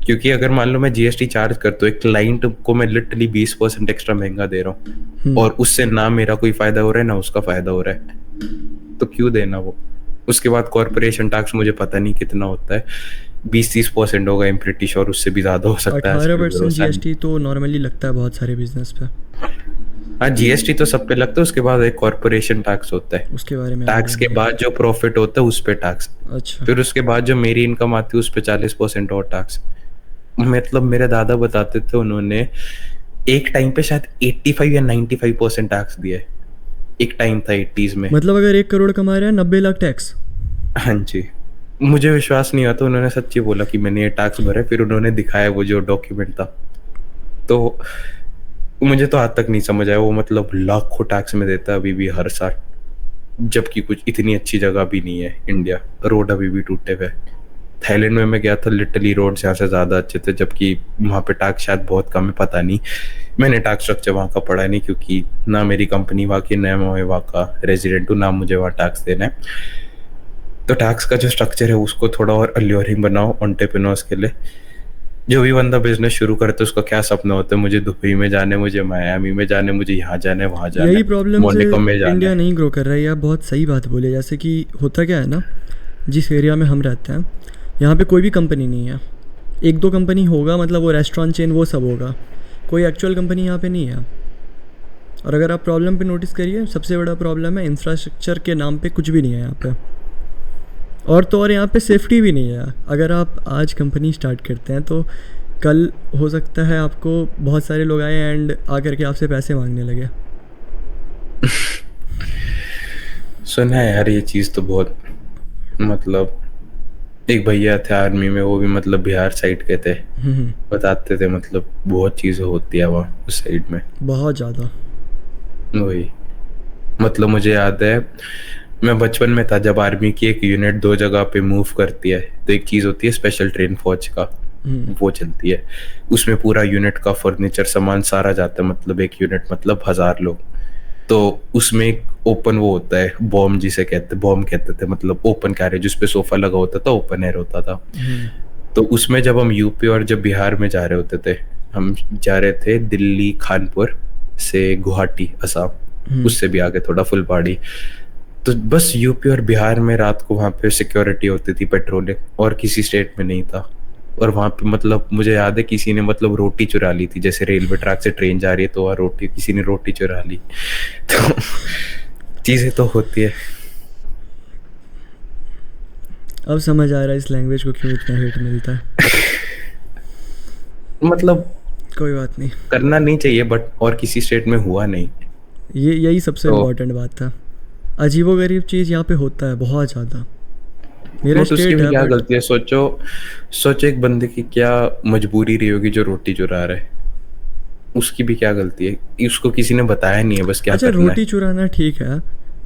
क्योंकि अगर मान लो मैं जीएसटी चार्ज करता हूँ, एक क्लाइंट को मैं लिटरली 20% एक्स्ट्रा महंगा दे रहा हूँ, और उससे ना मेरा कोई फायदा हो रहा है ना उसका फायदा हो रहा है, तो क्यों देना वो? उसके बाद कॉर्पोरेशन टैक्स मुझे पता नहीं कितना होता है, 20-30% होगा, एम प्रिटी श्योर उससे भी ज्यादा हो सकता है, आज भी 18% भरोसा नहीं। जीएसटी तो नॉर्मली लगता है बहुत सारे बिजनेस पे। हाँ जीएसटी तो सब पे लगता है, उसके बाद एक कॉर्पोरेशन टैक्स होता है, उसके बारे में टैक्स आइडिया के नहीं है। बाद जो प्रॉफिट होता है उस पे टैक्स, अच्छा। फिर उसके बाद जो मेरी इनकम आती है उस पे 40% और टैक्स। मतलब मेरे दादा बताते थे, उन्होंने एक टाइम पे शायद 85 या 95% टैक्स दिया है, एक टाइम था 80s में। मतलब अगर 1 करोड़ कमा रहे हैं 90 लाख टैक्स? हाँ जी, मुझे विश्वास नहीं आता, उन्होंने सच्ची बोला कि मैंने ये टैक्स भरा है, फिर उन्होंने दिखाया वो जो डॉक्यूमेंट था, तो मुझे तो आज तक नहीं समझ आया वो, मतलब लाखों टैक्स में देता है अभी भी हर साल, जबकि कुछ इतनी अच्छी जगह भी नहीं है इंडिया, रोड अभी भी टूटे हुए। थाईलैंड में मैं गया था, लिटरली रोड यहाँ से ज़्यादा अच्छे थे, जबकि वहाँ पे टैक्स शायद बहुत कम है, पता नहीं, मैंने टैक्स स्ट्रक्चर वहाँ का पढ़ा नहीं, क्योंकि ना मेरी कंपनी वहाँ की, ना मैं वहाँ का रेजिडेंट हूँ, ना मुझे वहाँ टैक्स देना है। तो टैक्स का जो स्ट्रक्चर है उसको थोड़ा और अल्योरिंग बनाओ एंटरप्रेन्योर्स के लिए। जो भी बंदा बिजनेस शुरू करता है उसका क्या सपना होता है, मुझे दुबई में जाने, मुझे मायामी में जाने, मुझे यहाँ जाना है, वहाँ जाना यही है, प्रॉब्लम से मोनाको में जाना इंडिया है। नहीं ग्रो कर रहा है। ये आप बहुत सही बात बोले। जैसे कि होता क्या है ना, जिस एरिया में हम रहते हैं यहाँ पे कोई भी कंपनी नहीं है। 1-2 कंपनी होगा, मतलब वो रेस्टोरेंट चेन वो सब होगा, कोई एक्चुअल कंपनी यहाँ पे नहीं है। और अगर आप प्रॉब्लम पे नोटिस करिए, सबसे बड़ा प्रॉब्लम है इंफ्रास्ट्रक्चर के नाम पे कुछ भी नहीं है यहाँ पे। और तो और यहाँ पे सेफ्टी भी नहीं है। अगर आप आज कंपनी स्टार्ट करते हैं तो कल हो सकता है आपको बहुत सारे लोग आए एंड आकर के आपसे पैसे मांगने लगे। सुना है यार ये चीज़ तो बहुत, मतलब एक भैया थे आर्मी में, वो भी मतलब बिहार साइड के थे, बताते थे मतलब बहुत चीज़ें होती है वहाँ उस साइड में। बहुत ज़्यादा। वही, मतलब मुझे याद है मैं बचपन में था जब आर्मी की एक यूनिट 2 जगह पे मूव करती है, तो एक चीज़ होती है स्पेशल ट्रेन फौज का, वो चलती है, उसमें पूरा यूनिट का फर्नीचर सामान सारा जाता है, मतलब एक यूनिट मतलब 1000 लोग। तो उसमें एक ओपन वो होता है, बॉम्ब जिसे कहते, बॉम्ब कहते थे, मतलब ओपन कैरेज, उस पे सोफा लगा होता था, ओपन एयर होता था। तो उसमें जब हम यूपी और जब बिहार में जा रहे होते थे, हम जा रहे थे दिल्ली कानपुर से गुवाहाटी असम, उससे भी आगे थोड़ा फुलबाड़ी, तो बस यूपी और बिहार में रात को वहाँ पे सिक्योरिटी होती थी, पेट्रोलिंग, और किसी स्टेट में नहीं था। और वहाँ पे मतलब मुझे याद है किसी ने मतलब रोटी चुरा ली थी, जैसे रेलवे ट्रैक से ट्रेन जा रही है तो वहाँ रोटी, किसी ने रोटी चुरा ली। तो चीजें तो होती है। अब समझ आ रहा है इस लैंग्वेज को क्यों इतना हेट मिलता है। मतलब कोई बात नहीं। करना नहीं चाहिए बट और किसी स्टेट में हुआ नहीं। ये यही सबसे तो इम्पोर्टेंट बात था। अजीबोगरीब चीज़ यहाँ पे होता है बहुत ज़्यादा। मेरा बट उसकी स्टेट भी है क्या बट। गलती है, सोचो सोचो एक बंदे की क्या मजबूरी रही होगी जो रोटी चुरा रहा है, उसकी भी क्या गलती है, उसको किसी ने बताया नहीं है बस क्या अच्छा, करना है। रोटी चुराना ठीक है।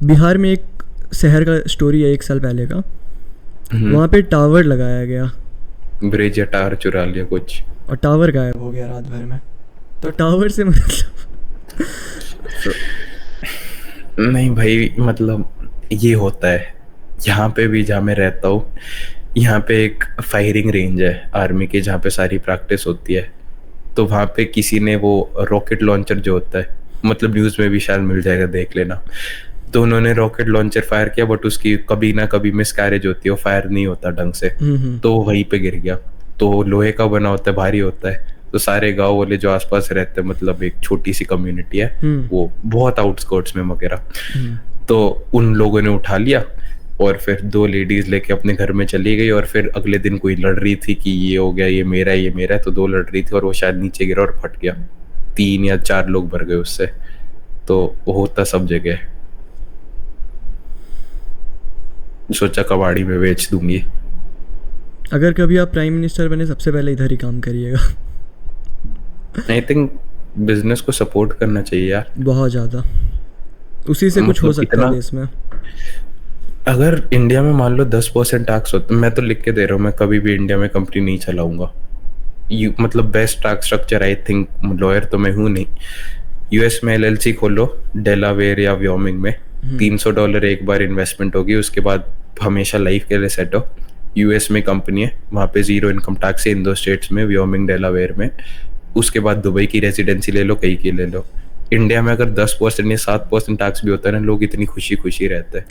बिहार में एक शहर का स्टोरी है 1 साल पहले का। वहाँ पे टावर लगाया गया ब्रिज या टार चुरा लिया कुछ। और टावर गायब हो गया रात भर में। तो टावर से मतलब तो नहीं भाई, मतलब ये होता है यहाँ पे भी जहाँ मैं रहता हूँ। यहाँ पे एक फायरिंग रेंज है आर्मी की जहाँ पे सारी प्रैक्टिस होती है। तो वहाँ पे किसी ने वो रॉकेट लॉन्चर जो होता है, मतलब न्यूज़ में भी शायद मिल जाएगा, देख लेना। तो उन्होंने रॉकेट लॉन्चर फायर किया बट उसकी कभी ना कभी मिसकैरेज होती है, वो फायर नहीं होता ढंग से। तो वो वहीं पे गिर गया। तो लोहे का बना होता है, भारी होता है। तो सारे गांव वाले जो आसपास रहते हैं, मतलब एक छोटी सी कम्युनिटी है, वो बहुत आउटस्कर्ट्स में वगैरह, तो उन लोगों ने उठा लिया और फिर 2 लेडीज लेके अपने घर में चली गई। और फिर अगले दिन कोई लड़ रही थी कि ये हो गया, ये मेरा है, ये मेरा है। तो 2 लड़ रही थी और वो शायद नीचे गिरा और फट गया। 3 या 4 लोग मर गए उससे। तो वो होता सब जगह है। सोचा कबाड़ी में बेच दूंगी। अगर कभी आप प्राइम मिनिस्टर बने सबसे पहले इधर ही काम करिएगा। आई थिंक बिजनेस को सपोर्ट करना चाहिए यार। बहुत ज़्यादा। उसी से कुछ हो मतलब सकता है इतना, देश में। अगर इंडिया में मान लो 10% टैक्स होता, मैं तो लिख के दे रहा हूँ, मैं कभी भी इंडिया में कंपनी नहीं चलाऊंगा। मतलब best tax structure I think, lawyer तो मैं हूँ नहीं। यूएस में एलएलसी खोलो, डेलावेयर या व्योमिंग में, $300 एक बार इन्वेस्टमेंट होगी, उसके बाद हमेशा लाइफ के लिए सेट हो। यूएस में कंपनी है, वहाँ पे 0 इनकम टैक्स है इन 2 स्टेट्स में, व्योमिंग डेलावेयर में। उसके बाद दुबई की रेजिडेंसी ले लो, कहीं की ले लो। इंडिया में अगर 10% या 7% टैक्स भी होता है ना, लोग इतनी खुशी खुशी रहते हैं।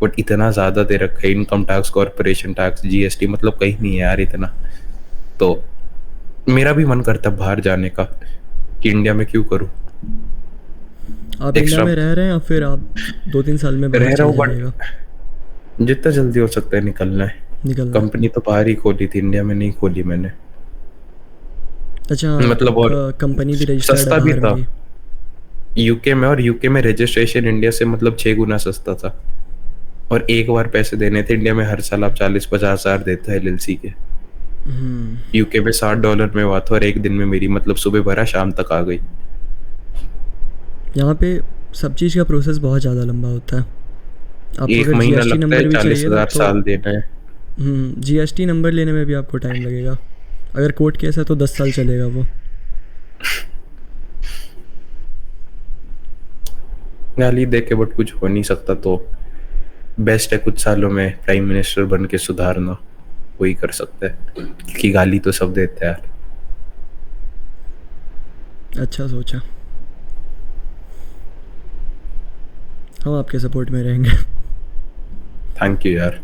बट इतना ज्यादा दे रखा है, income tax, corporation tax, GST, मतलब कहीं नहीं है यार इतना। तो मेरा भी मन करता है बाहर जाने का, कि इंडिया में क्यों करूं। आप इंडिया एक्स्ट्रा में रह रहे हैं या फिर आप 2-3 साल में बाहर रह रहा चल हूँ बट जाइएगा? जितना जल्दी हो सकता है निकलना है। निकलना है। कंपनी तो बाहर ही खोली थी, इंडिया में नहीं खोली मैंने। अच्छा, मतलब और आपका कंपनी भी रजिस्टर्ड है सस्ता भी बाहर में था ही? यूके में, और यूके में रजिस्ट्रेशन इंडिया से मतलब 6 गुना सस्ता था। और एक बार पैसे देने थे, इंडिया में हर साल आप 40-50 हजार देते हैं एलएलसी के। यूके में $60 में हुआ था और एक दिन में मेरी मतलब सुबह भरा शाम तक आ गई। यहाँ पे सब चीज़ का प्रोसेस बहुत ज़्यादा लंबा होता है। आपको 1 अगर महीना जीएसटी लगता है, नंबर भी चालीस चाहिए ना हजार तो साल देना है। जीएसटी नंबर लेने में भी आपको टाइम लगेगा। अगर कोर्ट केस है तो 10 साल चलेगा वो। गाली दे के बट कुछ हो नहीं सकता, तो बेस्ट है कुछ सालों में प्राइम मिनिस्टर बन के सुधारना, वही कर सकता है। क्योंकि गाली तो सब देते हैं यार। अच्छा सोचा। हम आपके सपोर्ट में रहेंगे। थैंक यू यार,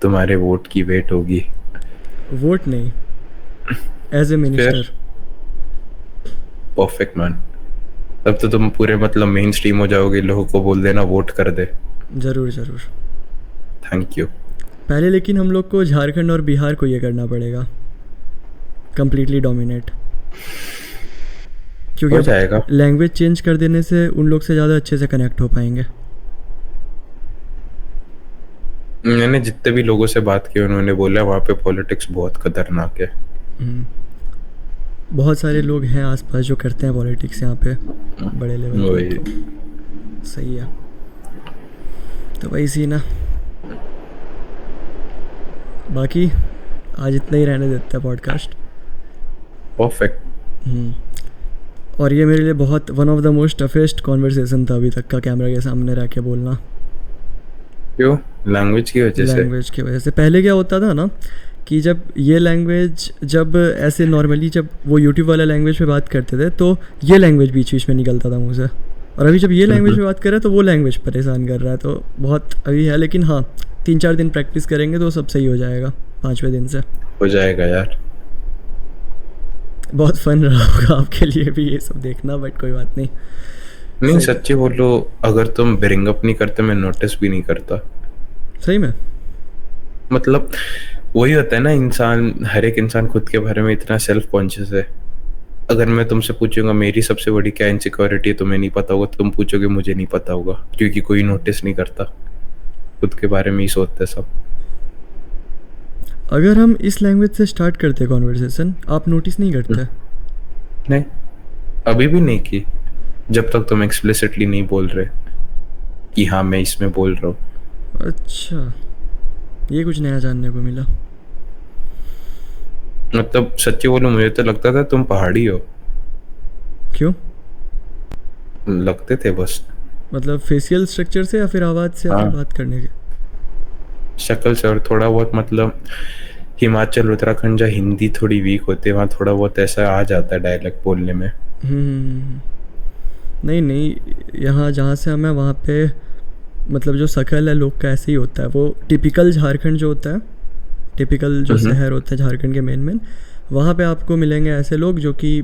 तुम्हारे वोट की वेट होगी। वोट नहीं, as a minister. Perfect man. तब तो तुम पूरे मतलब मेन स्ट्रीम हो जाओगे, लोगों को बोल देना वोट कर दे। ज़रूर ज़रूर। Thank you. पहले लेकिन हम लोग को झारखंड और बिहार को ये करना पड़ेगा, कंप्लीटली डोमिनेट। हो क्योंकि जाएगा। लैंग्वेज चेंज कर देने से उन लोग से ज़्यादा अच्छे से कनेक्ट हो पाएंगे। मैंने जितने भी लोगों से बात की उन्होंने बोला वहाँ पे पॉलिटिक्स बहुत खतरनाक है। बहुत सारे लोग हैं आसपास जो करते हैं पॉलिटिक्स यहाँ पे बड़े लेवल पे, वही। तो सही है। तो वही सीन है। बाकी आज इतना ही रहने देते हैं पॉडकास्ट। परफेक्ट। और ये मेरे लिए बहुत one of the most toughest conversation था अभी तक का, कैमरा के सामने रह के बोलना। क्यों? लैंग्वेज की वजह से? लैंग्वेज की वजह से। पहले क्या होता था ना कि जब ये लैंग्वेज, जब ऐसे नॉर्मली जब वो यूट्यूब वाला लैंग्वेज पे बात करते थे तो ये लैंग्वेज बीच बीच में निकलता था मुँह से। और अभी जब ये लैंग्वेज पे बात कर रहा है तो वो लैंग्वेज परेशान कर रहा है। तो बहुत अभी है, लेकिन हाँ 3-4 दिन प्रैक्टिस करेंगे तो सब सही हो जाएगा 5वें दिन से। हो जाएगा यार। बहुत फन रहा होगा आपके लिए भी ये सब देखना, बट कोई बात नहीं। नहीं सच्ची बोलो, अगर तुम ब्रिंग अप नहीं करते मैं नोटिस भी नहीं करता। सही में मतलब वही होता है ना, इंसान, हर एक इंसान खुद के बारे में इतना सेल्फ कॉन्शियस है। अगर मैं तुमसे पूछूंगा मेरी सबसे बड़ी क्या इनसिक्योरिटी है, तुम्हें नहीं पता होगा, तुम पूछोगे मुझे नहीं पता होगा, क्योंकि कोई नोटिस नहीं करता, खुद के बारे में ही सोचते सब। अगर हम इस लैंग्वेज से स्टार्ट करते कॉन्वर्सेशन, आप नोटिस नहीं करते? नहीं, अभी भी नहीं की, जब तक तुम एक्सप्लिसिटली नहीं बोल रहे कि हाँ मैं इसमें बोल रहा हूँ। अच्छा, ये कुछ नया जानने को मिला। मतलब सच्ची बोलूं, मुझे तो लगता था तुम पहाड़ी हो, क्यों? लगते थे बस। मतलब फेशियल स्ट्रक्चर से या फिर आवाज़ से या फिर हाँ, बात करने के? शक्ल से और थोड़ा बहुत, मतलब हिमाचल उत्तराखंड जहाँ हिंदी थोड़ी वीक होती है, वहाँ थोड़ा बहुत ऐसा आ जाता है डायलेक्ट बोलने में। हम्म। नहीं नहीं, यहाँ जहाँ से हम हैं वहाँ पे मतलब जो शक्ल है लोग का ऐसे ही होता है। वो टिपिकल झारखंड जो होता है, टिपिकल जो हम्म। शहर होता है झारखंड के मेन वहाँ पे आपको मिलेंगे ऐसे लोग जो कि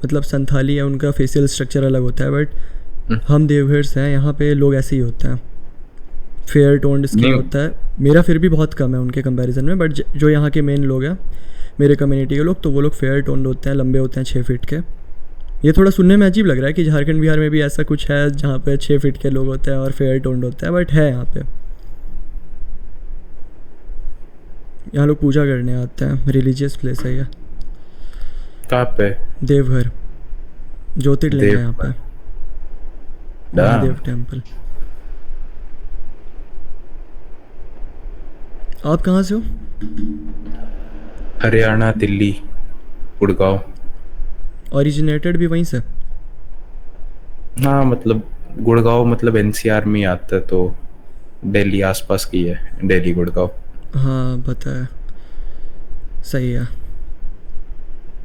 मतलब संथाली है, उनका फेशियल स्ट्रक्चर अलग होता है। बट हम देवघर से हैं, यहाँ पे लोग ऐसे ही होते हैं, फेयर टोन्ड स्किन नहीं, होता है। मेरा फिर भी बहुत कम है उनके कंपैरिजन में, बट जो यहाँ के मेन लोग हैं मेरे कम्युनिटी के लोग, तो वो लोग फेयर टोन्ड होते हैं, लंबे होते हैं 6 फीट के। ये थोड़ा सुनने में अजीब लग रहा है कि झारखंड बिहार में भी ऐसा कुछ है जहाँ पे 6 फीट के लोग होते हैं और फेयर टोन्ड होते हैं, बट है यहाँ पे। यहाँ लोग पूजा करने आते हैं, रिलीजियस प्लेस है ये। कहाँ पे? देवघर ज्योतिर्लिंग है यहाँ पे, देव महादेव टेम्पल। आप कहाँ से हो? हरियाणा, दिल्ली, गुड़गांव। ओरिजिनेटेड भी वहीं से? हाँ मतलब गुड़गांव मतलब एनसीआर में ही आता है, तो दिल्ली आसपास की है, दिल्ली गुड़गांव। हाँ पता है। सही है।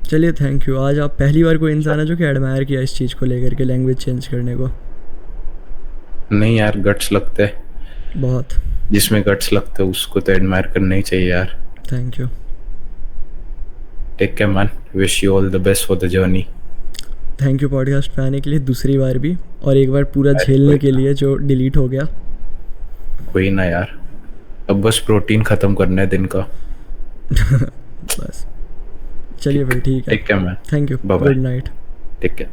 चलिए थैंक यू। आज आप पहली बार कोई इंसान है जो कि एडमायर किया इस चीज़ को लेकर के, लैंग्वेज चेंज करने को। नहीं यार, गट्स लगते हैं, बहुत। जिसमें गट्स लगते हैं उसको तो एडमायर करना ही चाहिए यार। Thank you. Take care man, wish you all the best for the journey. Thank you podcast पे आने के लिए दूसरी बार भी, और एक बार पूरा झेलने के लिए जो डिलीट हो गया। कोई ना यार, अब बस प्रोटीन खत्म करना है दिन का। बस चलिए फिर ठीक है। Take care man, thank you, bye bye. Good night. Take care.